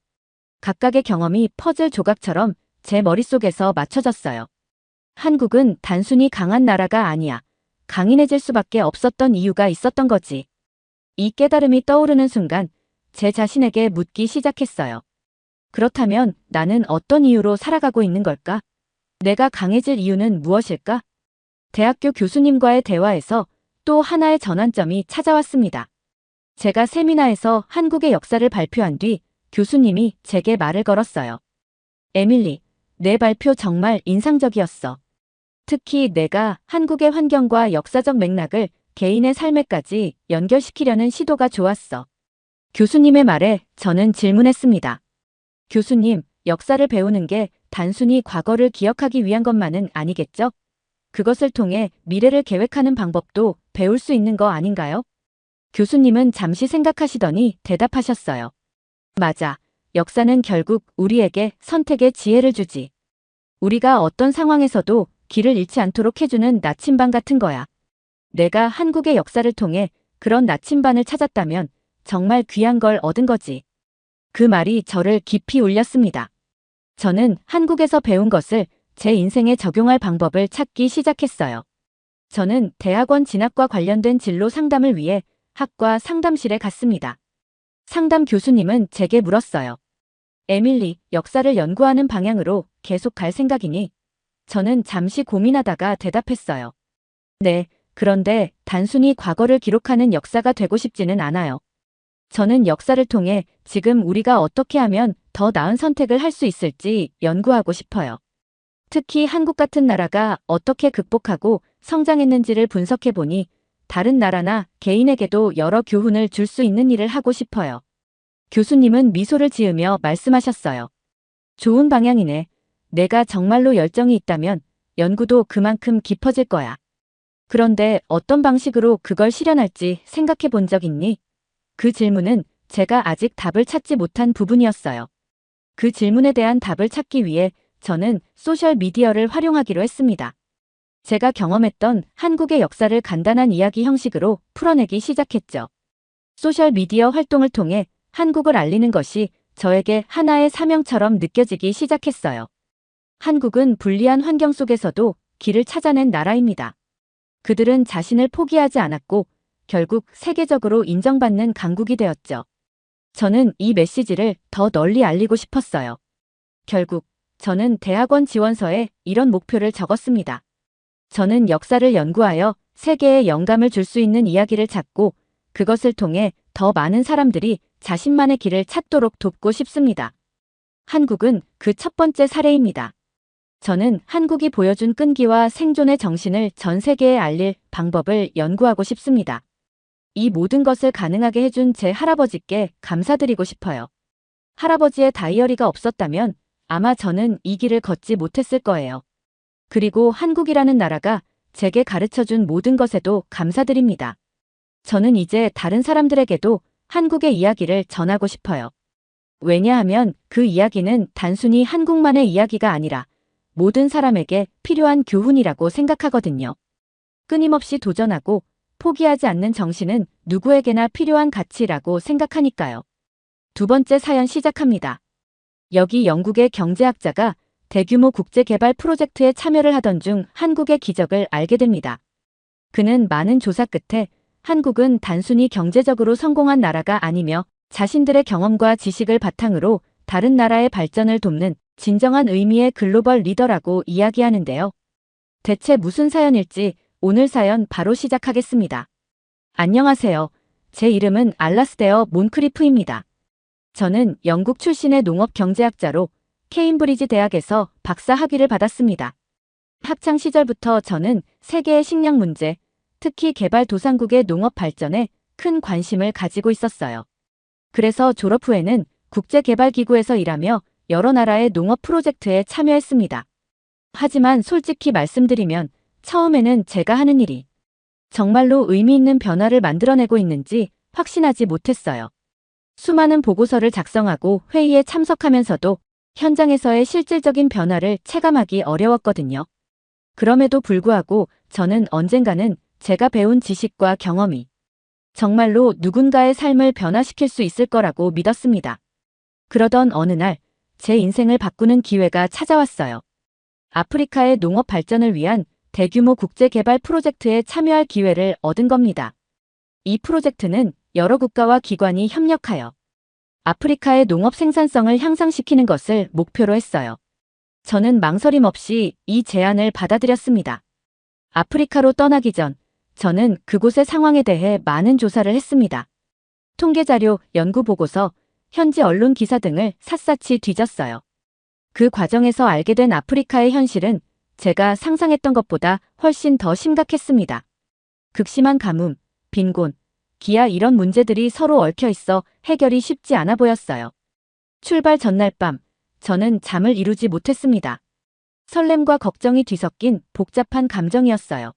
각각의 경험이 퍼즐 조각처럼 제 머릿속에서 맞춰졌어요. 한국은 단순히 강한 나라가 아니야. 강인해질 수밖에 없었던 이유가 있었던 거지. 이 깨달음이 떠오르는 순간 제 자신에게 묻기 시작했어요. 그렇다면 나는 어떤 이유로 살아가고 있는 걸까? 내가 강해질 이유는 무엇일까? 대학교 교수님과의 대화에서 또 하나의 전환점이 찾아왔습니다. 제가 세미나에서 한국의 역사를 발표한 뒤 교수님이 제게 말을 걸었어요. 에밀리, 내 발표 정말 인상적이었어. 특히 내가 한국의 환경과 역사적 맥락을 개인의 삶에까지 연결시키려는 시도가 좋았어. 교수님의 말에 저는 질문했습니다. 교수님, 역사를 배우는 게 단순히 과거를 기억하기 위한 것만은 아니겠죠? 그것을 통해 미래를 계획하는 방법도 배울 수 있는 거 아닌가요? 교수님은 잠시 생각하시더니 대답하셨어요. 맞아. 역사는 결국 우리에게 선택의 지혜를 주지. 우리가 어떤 상황에서도 길을 잃지 않도록 해주는 나침반 같은 거야. 내가 한국의 역사를 통해 그런 나침반을 찾았다면 정말 귀한 걸 얻은 거지. 그 말이 저를 깊이 울렸습니다. 저는 한국에서 배운 것을 제 인생에 적용할 방법을 찾기 시작했어요. 저는 대학원 진학과 관련된 진로 상담을 위해 학과 상담실에 갔습니다. 상담 교수님은 제게 물었어요. 에밀리, 역사를 연구하는 방향으로 계속 갈 생각이니? 저는 잠시 고민하다가 대답했어요. 네, 그런데 단순히 과거를 기록하는 역사가 되고 싶지는 않아요. 저는 역사를 통해 지금 우리가 어떻게 하면 더 나은 선택을 할 수 있을지 연구하고 싶어요. 특히 한국 같은 나라가 어떻게 극복하고 성장했는지를 분석해보니 다른 나라나 개인에게도 여러 교훈을 줄 수 있는 일을 하고 싶어요. 교수님은 미소를 지으며 말씀하셨어요. 좋은 방향이네. 내가 정말로 열정이 있다면 연구도 그만큼 깊어질 거야. 그런데 어떤 방식으로 그걸 실현할지 생각해 본 적 있니? 그 질문은 제가 아직 답을 찾지 못한 부분이었어요. 그 질문에 대한 답을 찾기 위해 저는 소셜미디어를 활용하기로 했습니다. 제가 경험했던 한국의 역사를 간단한 이야기 형식으로 풀어내기 시작했죠. 소셜미디어 활동을 통해 한국을 알리는 것이 저에게 하나의 사명처럼 느껴지기 시작했어요. 한국은 불리한 환경 속에서도 길을 찾아낸 나라입니다. 그들은 자신을 포기하지 않았고 결국 세계적으로 인정받는 강국이 되었죠. 저는 이 메시지를 더 널리 알리고 싶었어요. 결국 저는 대학원 지원서에 이런 목표를 적었습니다. 저는 역사를 연구하여 세계에 영감을 줄 수 있는 이야기를 찾고 그것을 통해 더 많은 사람들이 자신만의 길을 찾도록 돕고 싶습니다. 한국은 그 첫 번째 사례입니다. 저는 한국이 보여준 끈기와 생존의 정신을 전 세계에 알릴 방법을 연구하고 싶습니다. 이 모든 것을 가능하게 해준 제 할아버지께 감사드리고 싶어요. 할아버지의 다이어리가 없었다면 아마 저는 이 길을 걷지 못했을 거예요. 그리고 한국이라는 나라가 제게 가르쳐준 모든 것에도 감사드립니다. 저는 이제 다른 사람들에게도 한국의 이야기를 전하고 싶어요. 왜냐하면 그 이야기는 단순히 한국만의 이야기가 아니라 모든 사람에게 필요한 교훈이라고 생각하거든요. 끊임없이 도전하고 포기하지 않는 정신은 누구에게나 필요한 가치라고 생각하니까요. 두 번째 사연 시작합니다. 여기 영국의 경제학자가 대규모 국제개발 프로젝트에 참여를 하던 중 한국의 기적을 알게 됩니다. 그는 많은 조사 끝에 한국은 단순히 경제적으로 성공한 나라가 아니며 자신들의 경험과 지식을 바탕으로 다른 나라의 발전을 돕는 진정한 의미의 글로벌 리더라고 이야기하는데요. 대체 무슨 사연일지 오늘 사연 바로 시작하겠습니다. 안녕하세요. 제 이름은 알라스데어 몬크리프입니다. 저는 영국 출신의 농업경제학자로 케임브리지 대학에서 박사 학위를 받았습니다. 학창 시절부터 저는 세계의 식량 문제, 특히 개발도상국의 농업 발전에 큰 관심을 가지고 있었어요. 그래서 졸업 후에는 국제개발기구에서 일하며 여러 나라의 농업 프로젝트에 참여했습니다. 하지만 솔직히 말씀드리면 처음에는 제가 하는 일이 정말로 의미 있는 변화를 만들어내고 있는지 확신하지 못했어요. 수많은 보고서를 작성하고 회의에 참석하면서도 현장에서의 실질적인 변화를 체감하기 어려웠거든요. 그럼에도 불구하고 저는 언젠가는 제가 배운 지식과 경험이 정말로 누군가의 삶을 변화시킬 수 있을 거라고 믿었습니다. 그러던 어느 날 제 인생을 바꾸는 기회가 찾아왔어요. 아프리카의 농업 발전을 위한 대규모 국제개발 프로젝트에 참여할 기회를 얻은 겁니다. 이 프로젝트는 여러 국가와 기관이 협력하여 아프리카의 농업 생산성을 향상시키는 것을 목표로 했어요. 저는 망설임 없이 이 제안을 받아들였습니다. 아프리카로 떠나기 전 저는 그곳의 상황에 대해 많은 조사를 했습니다. 통계자료, 연구보고서, 현지 언론 기사 등을 샅샅이 뒤졌어요. 그 과정에서 알게 된 아프리카의 현실은 제가 상상했던 것보다 훨씬 더 심각했습니다. 극심한 가뭄, 빈곤, 기아 이런 문제들이 서로 얽혀 있어 해결이 쉽지 않아 보였어요. 출발 전날 밤, 저는 잠을 이루지 못했습니다. 설렘과 걱정이 뒤섞인 복잡한 감정이었어요.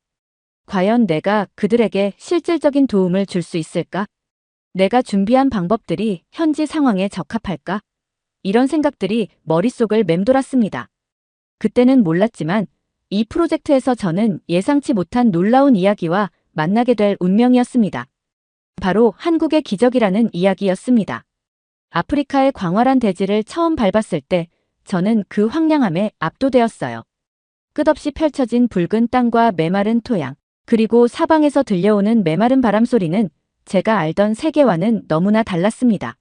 과연 내가 그들에게 실질적인 도움을 줄 수 있을까? 내가 준비한 방법들이 현지 상황에 적합할까? 이런 생각들이 머릿속을 맴돌았습니다. 그때는 몰랐지만 이 프로젝트에서 저는 예상치 못한 놀라운 이야기와 만나게 될 운명이었습니다. 바로 한국의 기적이라는 이야기였습니다. 아프리카의 광활한 대지를 처음 밟았을 때 저는 그 황량함에 압도되었어요. 끝없이 펼쳐진 붉은 땅과 메마른 토양, 그리고 사방에서 들려오는 메마른 바람 소리는 제가 알던 세계와는 너무나 달랐습니다.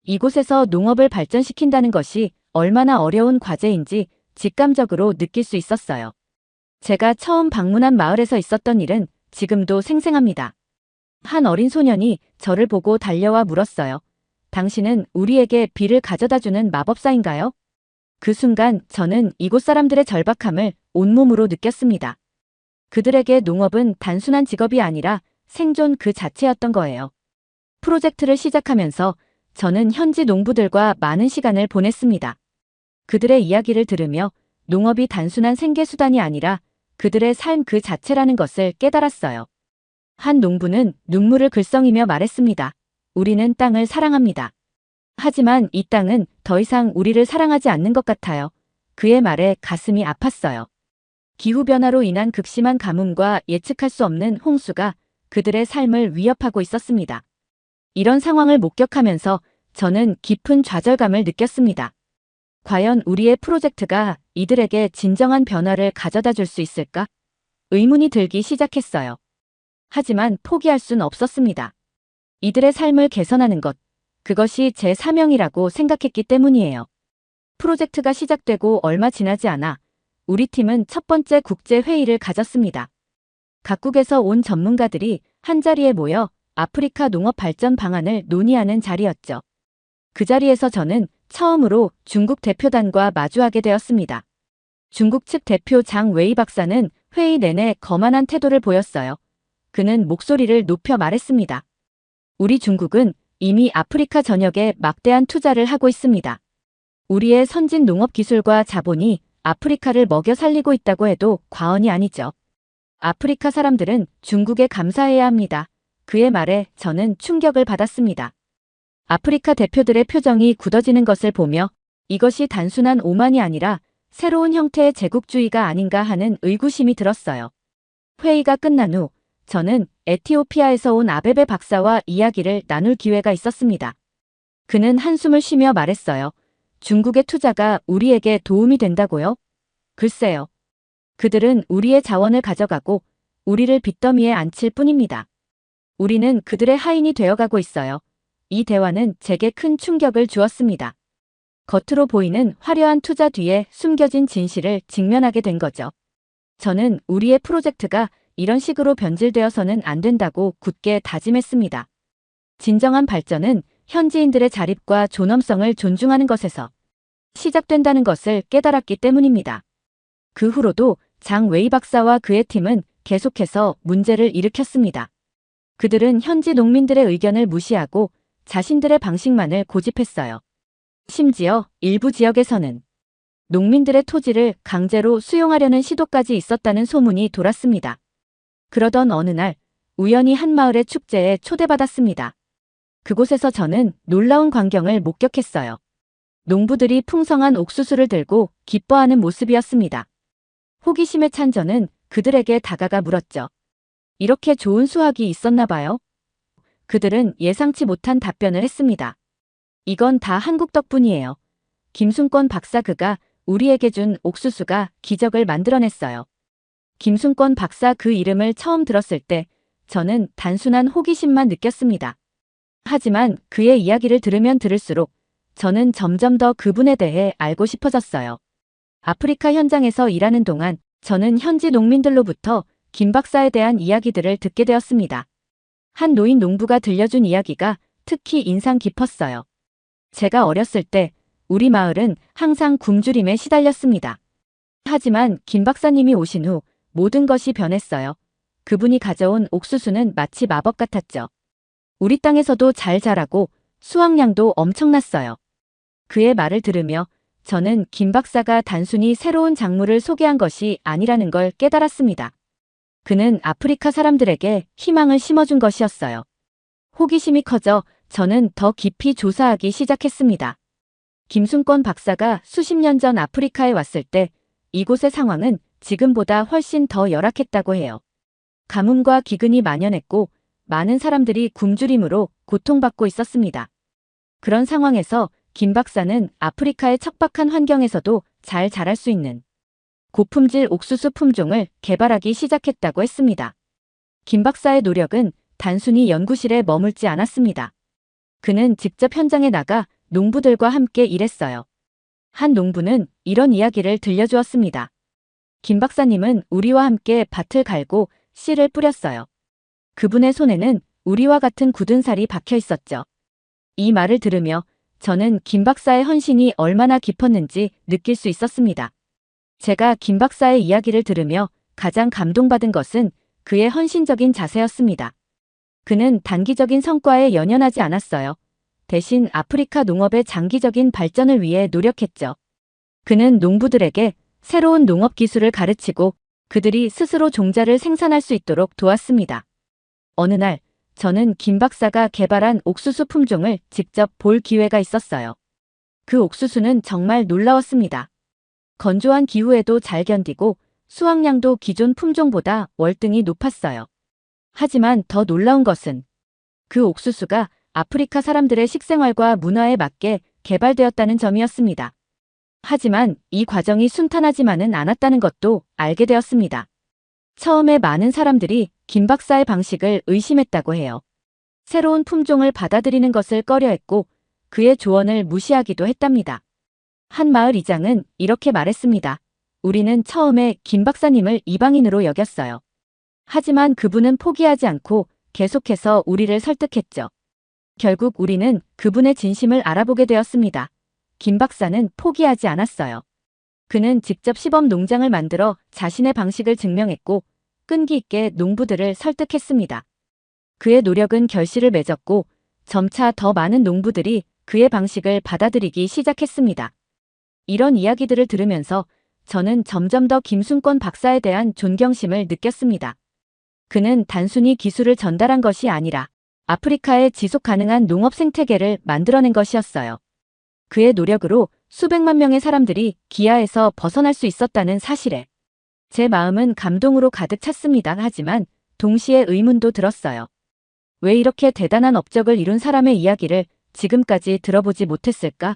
이곳에서 농업을 발전시킨다는 것이 얼마나 어려운 과제인지 직감적으로 느낄 수 있었어요. 제가 처음 방문한 마을에서 있었던 일은 지금도 생생합니다. 한 어린 소년이 저를 보고 달려와 물었어요. 당신은 우리에게 비를 가져다주는 마법사인가요? 그 순간 저는 이곳 사람들의 절박함을 온몸으로 느꼈습니다. 그들에게 농업은 단순한 직업이 아니라 생존 그 자체였던 거예요. 프로젝트를 시작하면서 저는 현지 농부들과 많은 시간을 보냈습니다. 그들의 이야기를 들으며 농업이 단순한 생계수단이 아니라 그들의 삶 그 자체라는 것을 깨달았어요. 한 농부는 눈물을 글썽이며 말했습니다. 우리는 땅을 사랑합니다. 하지만 이 땅은 더 이상 우리를 사랑하지 않는 것 같아요. 그의 말에 가슴이 아팠어요. 기후변화로 인한 극심한 가뭄과 예측할 수 없는 홍수가 그들의 삶을 위협하고 있었습니다. 이런 상황을 목격하면서 저는 깊은 좌절감을 느꼈습니다. 과연 우리의 프로젝트가 이들에게 진정한 변화를 가져다 줄 수 있을까? 의문이 들기 시작했어요. 하지만 포기할 순 없었습니다. 이들의 삶을 개선하는 것, 그것이 제 사명이라고 생각했기 때문이에요. 프로젝트가 시작되고 얼마 지나지 않아 우리 팀은 첫 번째 국제회의를 가졌습니다. 각국에서 온 전문가들이 한자리에 모여 아프리카 농업 발전 방안을 논의하는 자리였죠. 그 자리에서 저는 처음으로 중국 대표단과 마주하게 되었습니다. 중국 측 대표 장 웨이 박사는 회의 내내 거만한 태도를 보였어요. 그는 목소리를 높여 말했습니다. 우리 중국은 이미 아프리카 전역에 막대한 투자를 하고 있습니다. 우리의 선진 농업 기술과 자본이 아프리카를 먹여 살리고 있다고 해도 과언이 아니죠. 아프리카 사람들은 중국에 감사해야 합니다. 그의 말에 저는 충격을 받았습니다. 아프리카 대표들의 표정이 굳어지는 것을 보며 이것이 단순한 오만이 아니라 새로운 형태의 제국주의가 아닌가 하는 의구심이 들었어요. 회의가 끝난 후 저는 에티오피아에서 온 아베베 박사와 이야기를 나눌 기회가 있었습니다. 그는 한숨을 쉬며 말했어요. 중국의 투자가 우리에게 도움이 된다고요? 글쎄요. 그들은 우리의 자원을 가져가고 우리를 빚더미에 앉힐 뿐입니다. 우리는 그들의 하인이 되어가고 있어요. 이 대화는 제게 큰 충격을 주었습니다. 겉으로 보이는 화려한 투자 뒤에 숨겨진 진실을 직면하게 된 거죠. 저는 우리의 프로젝트가 이런 식으로 변질되어서는 안 된다고 굳게 다짐했습니다. 진정한 발전은 현지인들의 자립과 존엄성을 존중하는 것에서 시작된다는 것을 깨달았기 때문입니다. 그 후로도 장 웨이 박사와 그의 팀은 계속해서 문제를 일으켰습니다. 그들은 현지 농민들의 의견을 무시하고 자신들의 방식만을 고집했어요. 심지어 일부 지역에서는 농민들의 토지를 강제로 수용하려는 시도까지 있었다는 소문이 돌았습니다. 그러던 어느 날 우연히 한 마을의 축제에 초대받았습니다. 그곳에서 저는 놀라운 광경을 목격했어요. 농부들이 풍성한 옥수수를 들고 기뻐하는 모습이었습니다. 호기심에 찬 저는 그들에게 다가가 물었죠. 이렇게 좋은 수확이 있었나 봐요? 그들은 예상치 못한 답변을 했습니다. 이건 다 한국 덕분이에요. 김순권 박사 그가 우리에게 준 옥수수가 기적을 만들어냈어요. 김순권 박사 그 이름을 처음 들었을 때 저는 단순한 호기심만 느꼈습니다. 하지만 그의 이야기를 들으면 들을수록 저는 점점 더 그분에 대해 알고 싶어졌어요. 아프리카 현장에서 일하는 동안 저는 현지 농민들로부터 김 박사에 대한 이야기들을 듣게 되었습니다. 한 노인 농부가 들려준 이야기가 특히 인상 깊었어요. 제가 어렸을 때 우리 마을은 항상 굶주림에 시달렸습니다. 하지만 김 박사님이 오신 후 모든 것이 변했어요. 그분이 가져온 옥수수는 마치 마법 같았죠. 우리 땅에서도 잘 자라고 수확량도 엄청났어요. 그의 말을 들으며 저는 김 박사가 단순히 새로운 작물을 소개한 것이 아니라는 걸 깨달았습니다. 그는 아프리카 사람들에게 희망을 심어준 것이었어요. 호기심이 커져 저는 더 깊이 조사하기 시작했습니다. 김순권 박사가 수십 년 전 아프리카에 왔을 때 이곳의 상황은 지금보다 훨씬 더 열악했다고 해요. 가뭄과 기근이 만연했고 많은 사람들이 굶주림으로 고통받고 있었습니다. 그런 상황에서 김 박사는 아프리카의 척박한 환경에서도 잘 자랄 수 있는 고품질 옥수수 품종을 개발하기 시작했다고 했습니다. 김 박사의 노력은 단순히 연구실에 머물지 않았습니다. 그는 직접 현장에 나가 농부들과 함께 일했어요. 한 농부는 이런 이야기를 들려주었습니다. 김 박사님은 우리와 함께 밭을 갈고 씨를 뿌렸어요. 그분의 손에는 우리와 같은 굳은 살이 박혀 있었죠. 이 말을 들으며 저는 김 박사의 헌신이 얼마나 깊었는지 느낄 수 있었습니다. 제가 김 박사의 이야기를 들으며 가장 감동받은 것은 그의 헌신적인 자세였습니다. 그는 단기적인 성과에 연연하지 않았어요. 대신 아프리카 농업의 장기적인 발전을 위해 노력했죠. 그는 농부들에게 새로운 농업 기술을 가르치고 그들이 스스로 종자를 생산할 수 있도록 도왔습니다. 어느 날 저는 김 박사가 개발한 옥수수 품종을 직접 볼 기회가 있었어요. 그 옥수수는 정말 놀라웠습니다. 건조한 기후에도 잘 견디고 수확량도 기존 품종보다 월등히 높았어요. 하지만 더 놀라운 것은 그 옥수수가 아프리카 사람들의 식생활과 문화에 맞게 개발되었다는 점이었습니다. 하지만 이 과정이 순탄하지만은 않았다는 것도 알게 되었습니다. 처음에 많은 사람들이 김 박사의 방식을 의심했다고 해요. 새로운 품종을 받아들이는 것을 꺼려했고 그의 조언을 무시하기도 했답니다. 한 마을 이장은 이렇게 말했습니다. 우리는 처음에 김 박사님을 이방인으로 여겼어요. 하지만 그분은 포기하지 않고 계속해서 우리를 설득했죠. 결국 우리는 그분의 진심을 알아보게 되었습니다. 김 박사는 포기하지 않았어요. 그는 직접 시범 농장을 만들어 자신의 방식을 증명했고 끈기 있게 농부들을 설득했습니다. 그의 노력은 결실을 맺었고 점차 더 많은 농부들이 그의 방식을 받아들이기 시작했습니다. 이런 이야기들을 들으면서 저는 점점 더 김순권 박사에 대한 존경심을 느꼈습니다. 그는 단순히 기술을 전달한 것이 아니라 아프리카의 지속 가능한 농업 생태계를 만들어낸 것이었어요. 그의 노력으로 수백만 명의 사람들이 기아에서 벗어날 수 있었다는 사실에 제 마음은 감동으로 가득 찼습니다. 하지만 동시에 의문도 들었어요. 왜 이렇게 대단한 업적을 이룬 사람의 이야기를 지금까지 들어보지 못했을까?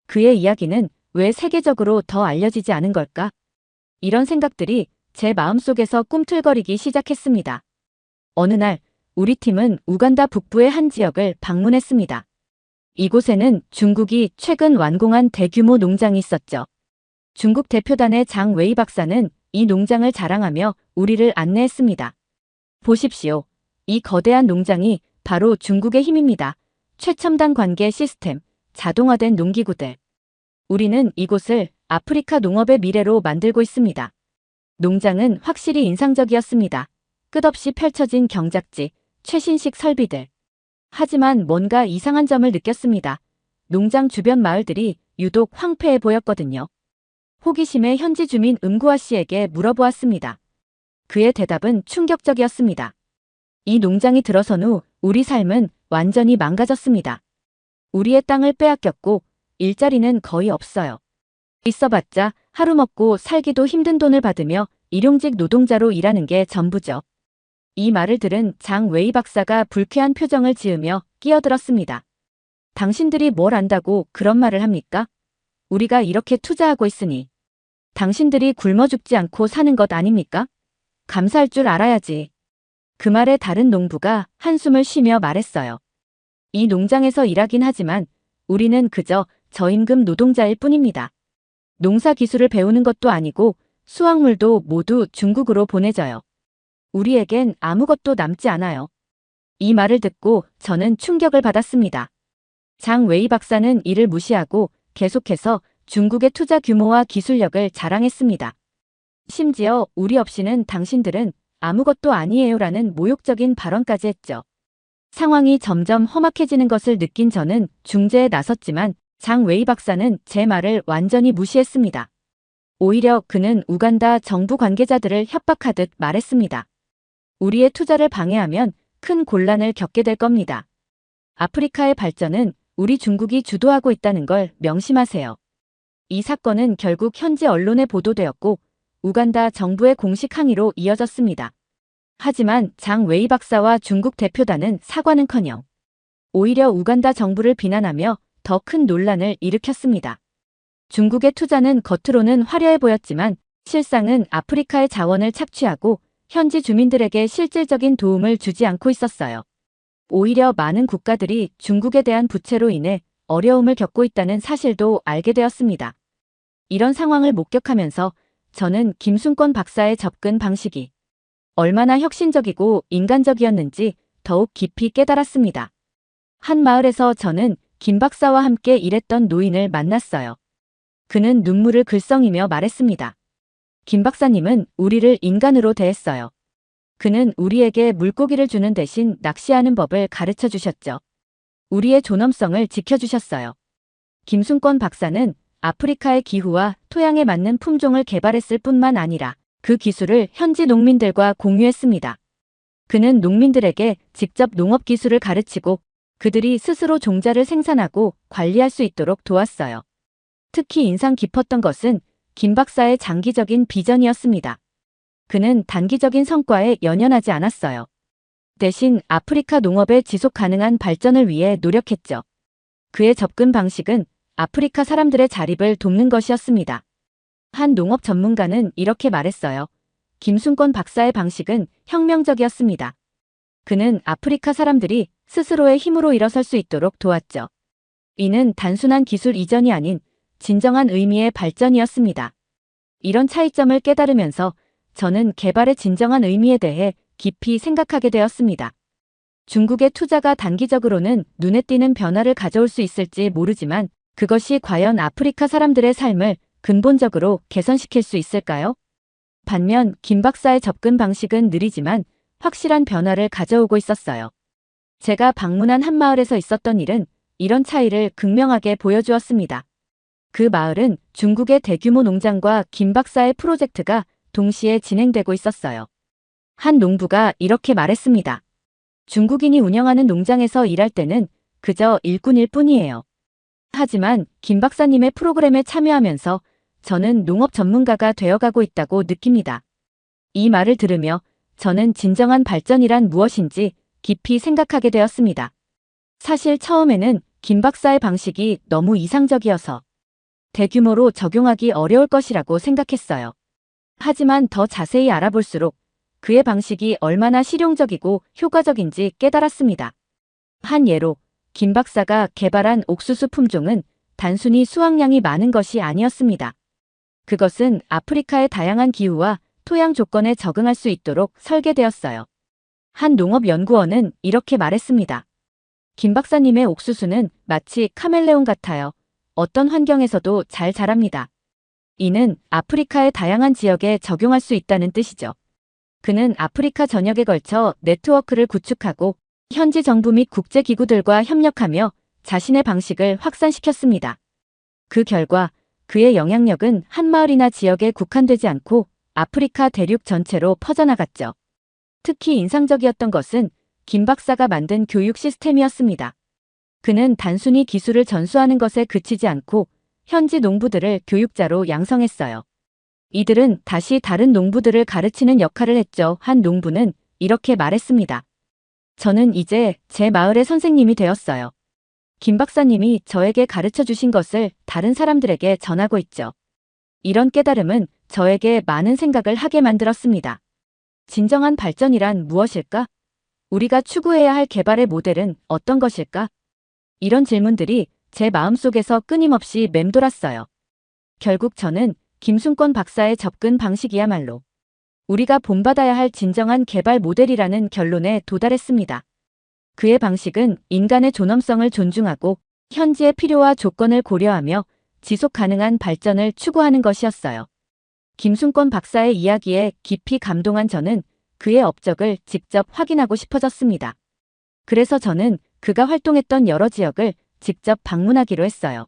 그의 이야기는 왜 세계적으로 더 알려지지 않은 걸까? 이런 생각들이 제 마음속에서 꿈틀거리기 시작했습니다. 어느 날 우리 팀은 우간다 북부의 한 지역을 방문했습니다. 이곳에는 중국이 최근 완공한 대규모 농장이 있었죠. 중국 대표단의 장 웨이 박사는 이 농장을 자랑하며 우리를 안내했습니다. 보십시오. 이 거대한 농장이 바로 중국의 힘입니다. 최첨단 관계 시스템, 자동화된 농기구들. 우리는 이곳을 아프리카 농업의 미래로 만들고 있습니다. 농장은 확실히 인상적이었습니다. 끝없이 펼쳐진 경작지, 최신식 설비들. 하지만 뭔가 이상한 점을 느꼈습니다. 농장 주변 마을들이 유독 황폐해 보였거든요. 호기심에 현지 주민 음구아 씨에게 물어보았습니다. 그의 대답은 충격적이었습니다. 이 농장이 들어선 후 우리 삶은 완전히 망가졌습니다. 우리의 땅을 빼앗겼고 일자리는 거의 없어요. 있어봤자 하루 먹고 살기도 힘든 돈을 받으며 일용직 노동자로 일하는 게 전부죠. 이 말을 들은 장 웨이 박사가 불쾌한 표정을 지으며 끼어들었습니다. 당신들이 뭘 안다고 그런 말을 합니까? 우리가 이렇게 투자하고 있으니 당신들이 굶어 죽지 않고 사는 것 아닙니까? 감사할 줄 알아야지. 그 말에 다른 농부가 한숨을 쉬며 말했어요. 이 농장에서 일하긴 하지만 우리는 그저 저임금 노동자일 뿐입니다. 농사 기술을 배우는 것도 아니고 수확물도 모두 중국으로 보내져요. 우리에겐 아무것도 남지 않아요. 이 말을 듣고 저는 충격을 받았습니다. 장 웨이 박사는 이를 무시하고 계속해서 중국의 투자 규모와 기술력을 자랑했습니다. 심지어 우리 없이는 당신들은 아무것도 아니에요라는 모욕적인 발언까지 했죠. 상황이 점점 험악해지는 것을 느낀 저는 중재에 나섰지만 장 웨이 박사는 제 말을 완전히 무시했습니다. 오히려 그는 우간다 정부 관계자들을 협박하듯 말했습니다. 우리의 투자를 방해하면 큰 곤란을 겪게 될 겁니다. 아프리카의 발전은 우리 중국이 주도하고 있다는 걸 명심하세요. 이 사건은 결국 현지 언론에 보도되었고 우간다 정부의 공식 항의로 이어졌습니다. 하지만 장 웨이 박사와 중국 대표단은 사과는커녕 오히려 우간다 정부를 비난하며 더 큰 논란을 일으켰습니다. 중국의 투자는 겉으로는 화려해 보였지만 실상은 아프리카의 자원을 착취하고 현지 주민들에게 실질적인 도움을 주지 않고 있었어요. 오히려 많은 국가들이 중국에 대한 부채로 인해 어려움을 겪고 있다는 사실도 알게 되었습니다. 이런 상황을 목격하면서 저는 김순권 박사의 접근 방식이 얼마나 혁신적이고 인간적이었는지 더욱 깊이 깨달았습니다. 한 마을에서 저는 김 박사와 함께 일했던 노인을 만났어요. 그는 눈물을 글썽이며 말했습니다. 김 박사님은 우리를 인간으로 대했어요. 그는 우리에게 물고기를 주는 대신 낚시하는 법을 가르쳐 주셨죠. 우리의 존엄성을 지켜주셨어요. 김순권 박사는 아프리카의 기후와 토양에 맞는 품종을 개발했을 뿐만 아니라 그 기술을 현지 농민들과 공유했습니다. 그는 농민들에게 직접 농업 기술을 가르치고 그들이 스스로 종자를 생산하고 관리할 수 있도록 도왔어요. 특히 인상 깊었던 것은 김 박사의 장기적인 비전이었습니다. 그는 단기적인 성과에 연연하지 않았어요. 대신 아프리카 농업의 지속 가능한 발전을 위해 노력했죠. 그의 접근 방식은 아프리카 사람들의 자립을 돕는 것이었습니다. 한 농업 전문가는 이렇게 말했어요. 김순권 박사의 방식은 혁명적이었습니다. 그는 아프리카 사람들이 스스로의 힘으로 일어설 수 있도록 도왔죠. 이는 단순한 기술 이전이 아닌 진정한 의미의 발전이었습니다. 이런 차이점을 깨달으면서 저는 개발의 진정한 의미에 대해 깊이 생각하게 되었습니다. 중국의 투자가 단기적으로는 눈에 띄는 변화를 가져올 수 있을지 모르지만 그것이 과연 아프리카 사람들의 삶을 근본적으로 개선시킬 수 있을까요? 반면 김 박사의 접근 방식은 느리지만 확실한 변화를 가져오고 있었어요. 제가 방문한 한 마을에서 있었던 일은 이런 차이를 극명하게 보여주었습니다. 그 마을은 중국의 대규모 농장과 김 박사의 프로젝트가 동시에 진행되고 있었어요. 한 농부가 이렇게 말했습니다. 중국인이 운영하는 농장에서 일할 때는 그저 일꾼일 뿐이에요. 하지만 김 박사님의 프로그램에 참여하면서 저는 농업 전문가가 되어가고 있다고 느낍니다. 이 말을 들으며 저는 진정한 발전이란 무엇인지 깊이 생각하게 되었습니다. 사실 처음에는 김 박사의 방식이 너무 이상적이어서 대규모로 적용하기 어려울 것이라고 생각했어요. 하지만 더 자세히 알아볼수록 그의 방식이 얼마나 실용적이고 효과적인지 깨달았습니다. 한 예로 김 박사가 개발한 옥수수 품종은 단순히 수확량이 많은 것이 아니었습니다. 그것은 아프리카의 다양한 기후와 토양 조건에 적응할 수 있도록 설계되었어요. 한 농업연구원은 이렇게 말했습니다. 김 박사님의 옥수수는 마치 카멜레온 같아요. 어떤 환경에서도 잘 자랍니다. 이는 아프리카의 다양한 지역에 적용할 수 있다는 뜻이죠. 그는 아프리카 전역에 걸쳐 네트워크를 구축하고 현지 정부 및 국제기구들과 협력하며 자신의 방식을 확산시켰습니다. 그 결과 그의 영향력은 한 마을이나 지역에 국한되지 않고 아프리카 대륙 전체로 퍼져나갔죠. 특히 인상적이었던 것은 김 박사가 만든 교육 시스템이었습니다. 그는 단순히 기술을 전수하는 것에 그치지 않고 현지 농부들을 교육자로 양성했어요. 이들은 다시 다른 농부들을 가르치는 역할을 했죠. 한 농부는 이렇게 말했습니다. 저는 이제 제 마을의 선생님이 되었어요. 김 박사님이 저에게 가르쳐 주신 것을 다른 사람들에게 전하고 있죠. 이런 깨달음은 저에게 많은 생각을 하게 만들었습니다. 진정한 발전이란 무엇일까? 우리가 추구해야 할 개발의 모델은 어떤 것일까? 이런 질문들이 제 마음속에서 끊임없이 맴돌았어요. 결국 저는 김순권 박사의 접근 방식이야말로 우리가 본받아야 할 진정한 개발 모델이라는 결론에 도달했습니다. 그의 방식은 인간의 존엄성을 존중하고 현지의 필요와 조건을 고려하며 지속 가능한 발전을 추구하는 것이었어요. 김순권 박사의 이야기에 깊이 감동한 저는 그의 업적을 직접 확인하고 싶어졌습니다. 그래서 저는 그가 활동했던 여러 지역을 직접 방문하기로 했어요.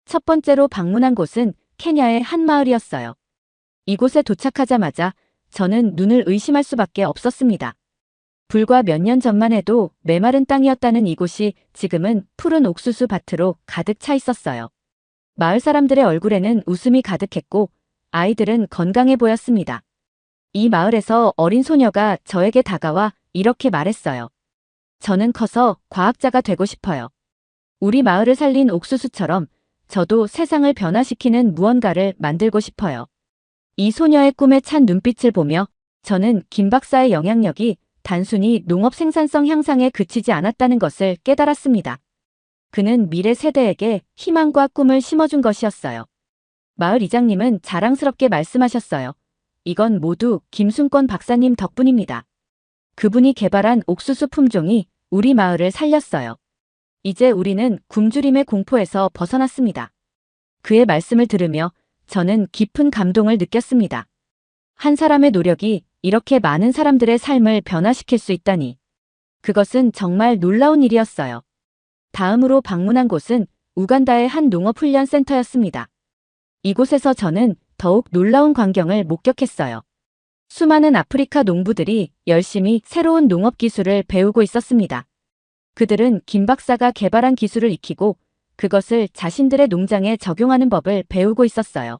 첫 번째로 방문한 곳은 케냐의 한 마을이었어요. 이곳에 도착하자마자 저는 눈을 의심할 수밖에 없었습니다. 불과 몇 년 전만 해도 메마른 땅이었다는 이곳이 지금은 푸른 옥수수 밭으로 가득 차 있었어요. 마을 사람들의 얼굴에는 웃음이 가득했고 아이들은 건강해 보였습니다. 이 마을에서 어린 소녀가 저에게 다가와 이렇게 말했어요. 저는 커서 과학자가 되고 싶어요. 우리 마을을 살린 옥수수처럼 저도 세상을 변화시키는 무언가를 만들고 싶어요. 이 소녀의 꿈에 찬 눈빛을 보며 저는 김 박사의 영향력이 단순히 농업 생산성 향상에 그치지 않았다는 것을 깨달았습니다. 그는 미래 세대에게 희망과 꿈을 심어준 것이었어요. 마을 이장님은 자랑스럽게 말씀하셨어요. 이건 모두 김순권 박사님 덕분입니다. 그분이 개발한 옥수수 품종이 우리 마을을 살렸어요. 이제 우리는 굶주림의 공포에서 벗어났습니다. 그의 말씀을 들으며 저는 깊은 감동을 느꼈습니다. 한 사람의 노력이 이렇게 많은 사람들의 삶을 변화시킬 수 있다니. 그것은 정말 놀라운 일이었어요. 다음으로 방문한 곳은 우간다의 한 농업훈련센터였습니다. 이곳에서 저는 더욱 놀라운 광경을 목격했어요. 수많은 아프리카 농부들이 열심히 새로운 농업 기술을 배우고 있었습니다. 그들은 김 박사가 개발한 기술을 익히고 그것을 자신들의 농장에 적용하는 법을 배우고 있었어요.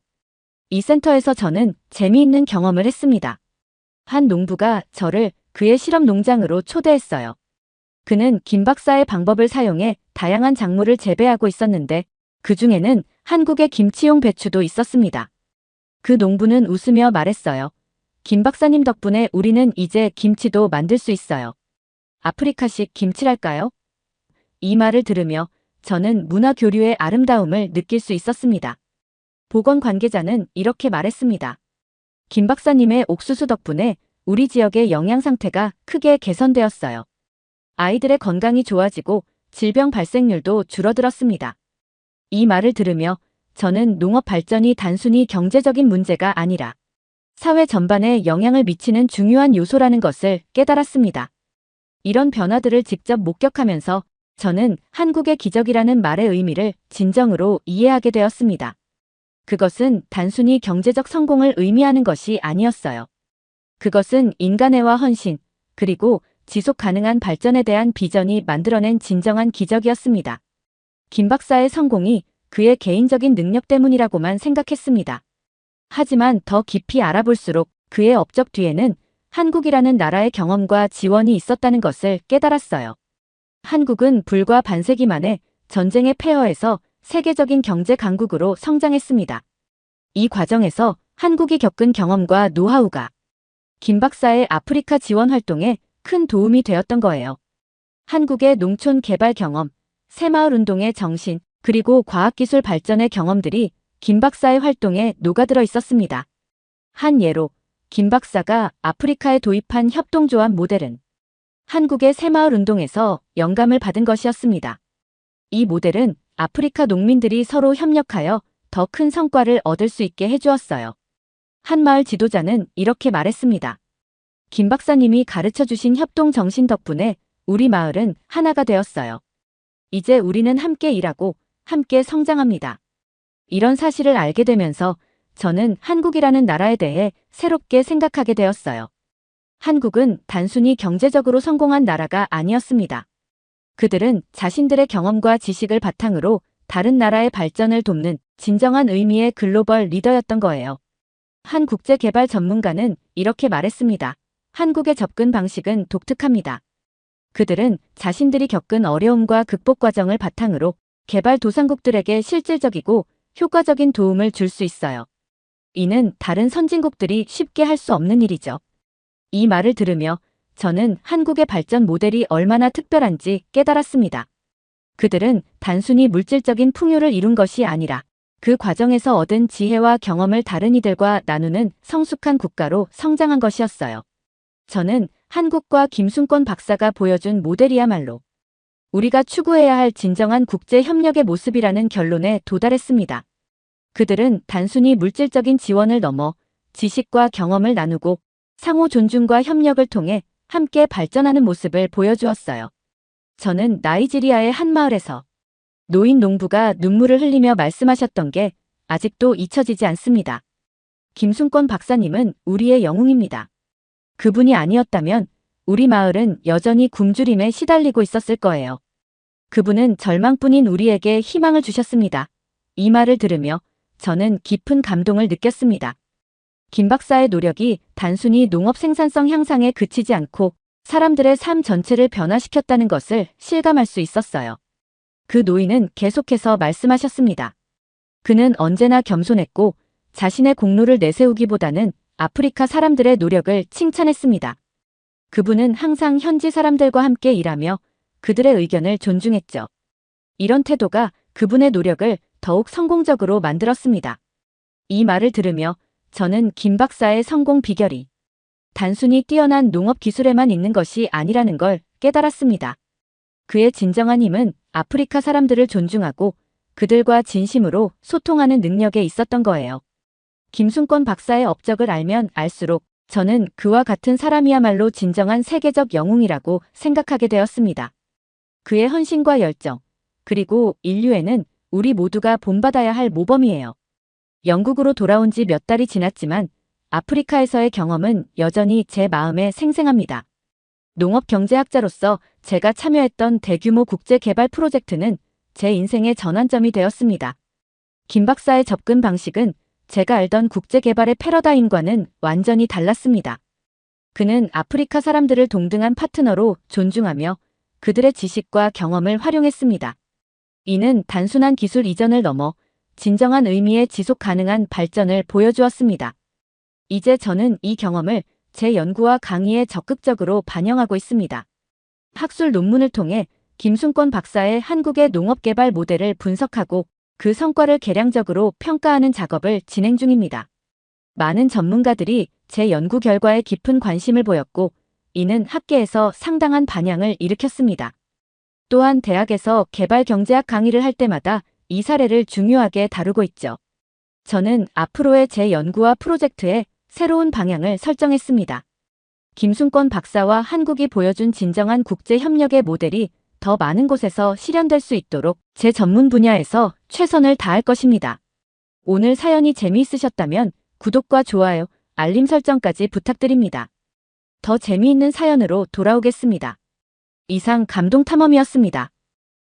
이 센터에서 저는 재미있는 경험을 했습니다. 한 농부가 저를 그의 실험 농장으로 초대했어요. 그는 김 박사의 방법을 사용해 다양한 작물을 재배하고 있었는데 그 중에는 한국의 김치용 배추도 있었습니다. 그 농부는 웃으며 말했어요. 김 박사님 덕분에 우리는 이제 김치도 만들 수 있어요. 아프리카식 김치랄까요? 이 말을 들으며 저는 문화 교류의 아름다움을 느낄 수 있었습니다. 보건 관계자는 이렇게 말했습니다. 김 박사님의 옥수수 덕분에 우리 지역의 영양 상태가 크게 개선되었어요. 아이들의 건강이 좋아지고 질병 발생률도 줄어들었습니다. 이 말을 들으며 저는 농업 발전이 단순히 경제적인 문제가 아니라 사회 전반에 영향을 미치는 중요한 요소라는 것을 깨달았습니다. 이런 변화들을 직접 목격하면서 저는 한국의 기적이라는 말의 의미를 진정으로 이해하게 되었습니다. 그것은 단순히 경제적 성공을 의미하는 것이 아니었어요. 그것은 인간애와 헌신, 그리고 지속 가능한 발전에 대한 비전이 만들어낸 진정한 기적이었습니다. 김 박사의 성공이 그의 개인적인 능력 때문이라고만 생각했습니다. 하지만 더 깊이 알아볼수록 그의 업적 뒤에는 한국이라는 나라의 경험과 지원이 있었다는 것을 깨달았어요. 한국은 불과 반세기 만에 전쟁의 폐허에서 세계적인 경제 강국으로 성장했습니다. 이 과정에서 한국이 겪은 경험과 노하우가 김 박사의 아프리카 지원 활동에 큰 도움이 되었던 거예요. 한국의 농촌 개발 경험, 새마을 운동의 정신, 그리고 과학기술 발전의 경험들이 김 박사의 활동에 녹아들어 있었습니다. 한 예로 김 박사가 아프리카에 도입한 협동조합 모델은 한국의 새마을 운동에서 영감을 받은 것이었습니다. 이 모델은 아프리카 농민들이 서로 협력하여 더 큰 성과를 얻을 수 있게 해주었어요. 한 마을 지도자는 이렇게 말했습니다. 김 박사님이 가르쳐 주신 협동 정신 덕분에 우리 마을은 하나가 되었어요. 이제 우리는 함께 일하고 함께 성장합니다. 이런 사실을 알게 되면서 저는 한국이라는 나라에 대해 새롭게 생각하게 되었어요. 한국은 단순히 경제적으로 성공한 나라가 아니었습니다. 그들은 자신들의 경험과 지식을 바탕으로 다른 나라의 발전을 돕는 진정한 의미의 글로벌 리더였던 거예요. 한 국제개발 전문가는 이렇게 말했습니다. 한국의 접근 방식은 독특합니다. 그들은 자신들이 겪은 어려움과 극복 과정을 바탕으로 개발도상국들에게 실질적이고 효과적인 도움을 줄 수 있어요. 이는 다른 선진국들이 쉽게 할 수 없는 일이죠. 이 말을 들으며 저는 한국의 발전 모델이 얼마나 특별한지 깨달았습니다. 그들은 단순히 물질적인 풍요를 이룬 것이 아니라 그 과정에서 얻은 지혜와 경험을 다른 이들과 나누는 성숙한 국가로 성장한 것이었어요. 저는 한국과 김순권 박사가 보여준 모델이야말로 우리가 추구해야 할 진정한 국제 협력의 모습이라는 결론에 도달했습니다. 그들은 단순히 물질적인 지원을 넘어 지식과 경험을 나누고 상호 존중과 협력을 통해 함께 발전하는 모습을 보여주었어요. 저는 나이지리아의 한 마을에서 노인 농부가 눈물을 흘리며 말씀하셨던 게 아직도 잊혀지지 않습니다. 김순권 박사님은 우리의 영웅입니다. 그분이 아니었다면 우리 마을은 여전히 굶주림에 시달리고 있었을 거예요. 그분은 절망뿐인 우리에게 희망을 주셨습니다. 이 말을 들으며 저는 깊은 감동을 느꼈습니다. 김 박사의 노력이 단순히 농업 생산성 향상에 그치지 않고 사람들의 삶 전체를 변화시켰다는 것을 실감할 수 있었어요. 그 노인은 계속해서 말씀하셨습니다. 그는 언제나 겸손했고 자신의 공로를 내세우기보다는 아프리카 사람들의 노력을 칭찬했습니다. 그분은 항상 현지 사람들과 함께 일하며 그들의 의견을 존중했죠. 이런 태도가 그분의 노력을 더욱 성공적으로 만들었습니다. 이 말을 들으며 저는 김 박사의 성공 비결이 단순히 뛰어난 농업 기술에만 있는 것이 아니라는 걸 깨달았습니다. 그의 진정한 힘은 아프리카 사람들을 존중하고 그들과 진심으로 소통하는 능력에 있었던 거예요. 김순권 박사의 업적을 알면 알수록 저는 그와 같은 사람이야말로 진정한 세계적 영웅이라고 생각하게 되었습니다. 그의 헌신과 열정, 그리고 인류애는 우리 모두가 본받아야 할 모범이에요. 영국으로 돌아온 지 몇 달이 지났지만 아프리카에서의 경험은 여전히 제 마음에 생생합니다. 농업경제학자로서 제가 참여했던 대규모 국제개발 프로젝트는 제 인생의 전환점이 되었습니다. 김 박사의 접근 방식은 제가 알던 국제개발의 패러다임과는 완전히 달랐습니다. 그는 아프리카 사람들을 동등한 파트너로 존중하며 그들의 지식과 경험을 활용했습니다. 이는 단순한 기술 이전을 넘어 진정한 의미의 지속 가능한 발전을 보여주었습니다. 이제 저는 이 경험을 제 연구와 강의에 적극적으로 반영하고 있습니다. 학술 논문을 통해 김순권 박사의 한국의 농업개발 모델을 분석하고 그 성과를 계량적으로 평가하는 작업을 진행 중입니다. 많은 전문가들이 제 연구 결과에 깊은 관심을 보였고, 이는 학계에서 상당한 반향을 일으켰습니다. 또한 대학에서 개발경제학 강의를 할 때마다 이 사례를 중요하게 다루고 있죠. 저는 앞으로의 제 연구와 프로젝트에 새로운 방향을 설정했습니다. 김순권 박사와 한국이 보여준 진정한 국제협력의 모델이 더 많은 곳에서 실현될 수 있도록 제 전문 분야에서 최선을 다할 것입니다. 오늘 사연이 재미있으셨다면 구독과 좋아요, 알림 설정까지 부탁드립니다. 더 재미있는 사연으로 돌아오겠습니다. 이상 감동탐험이었습니다.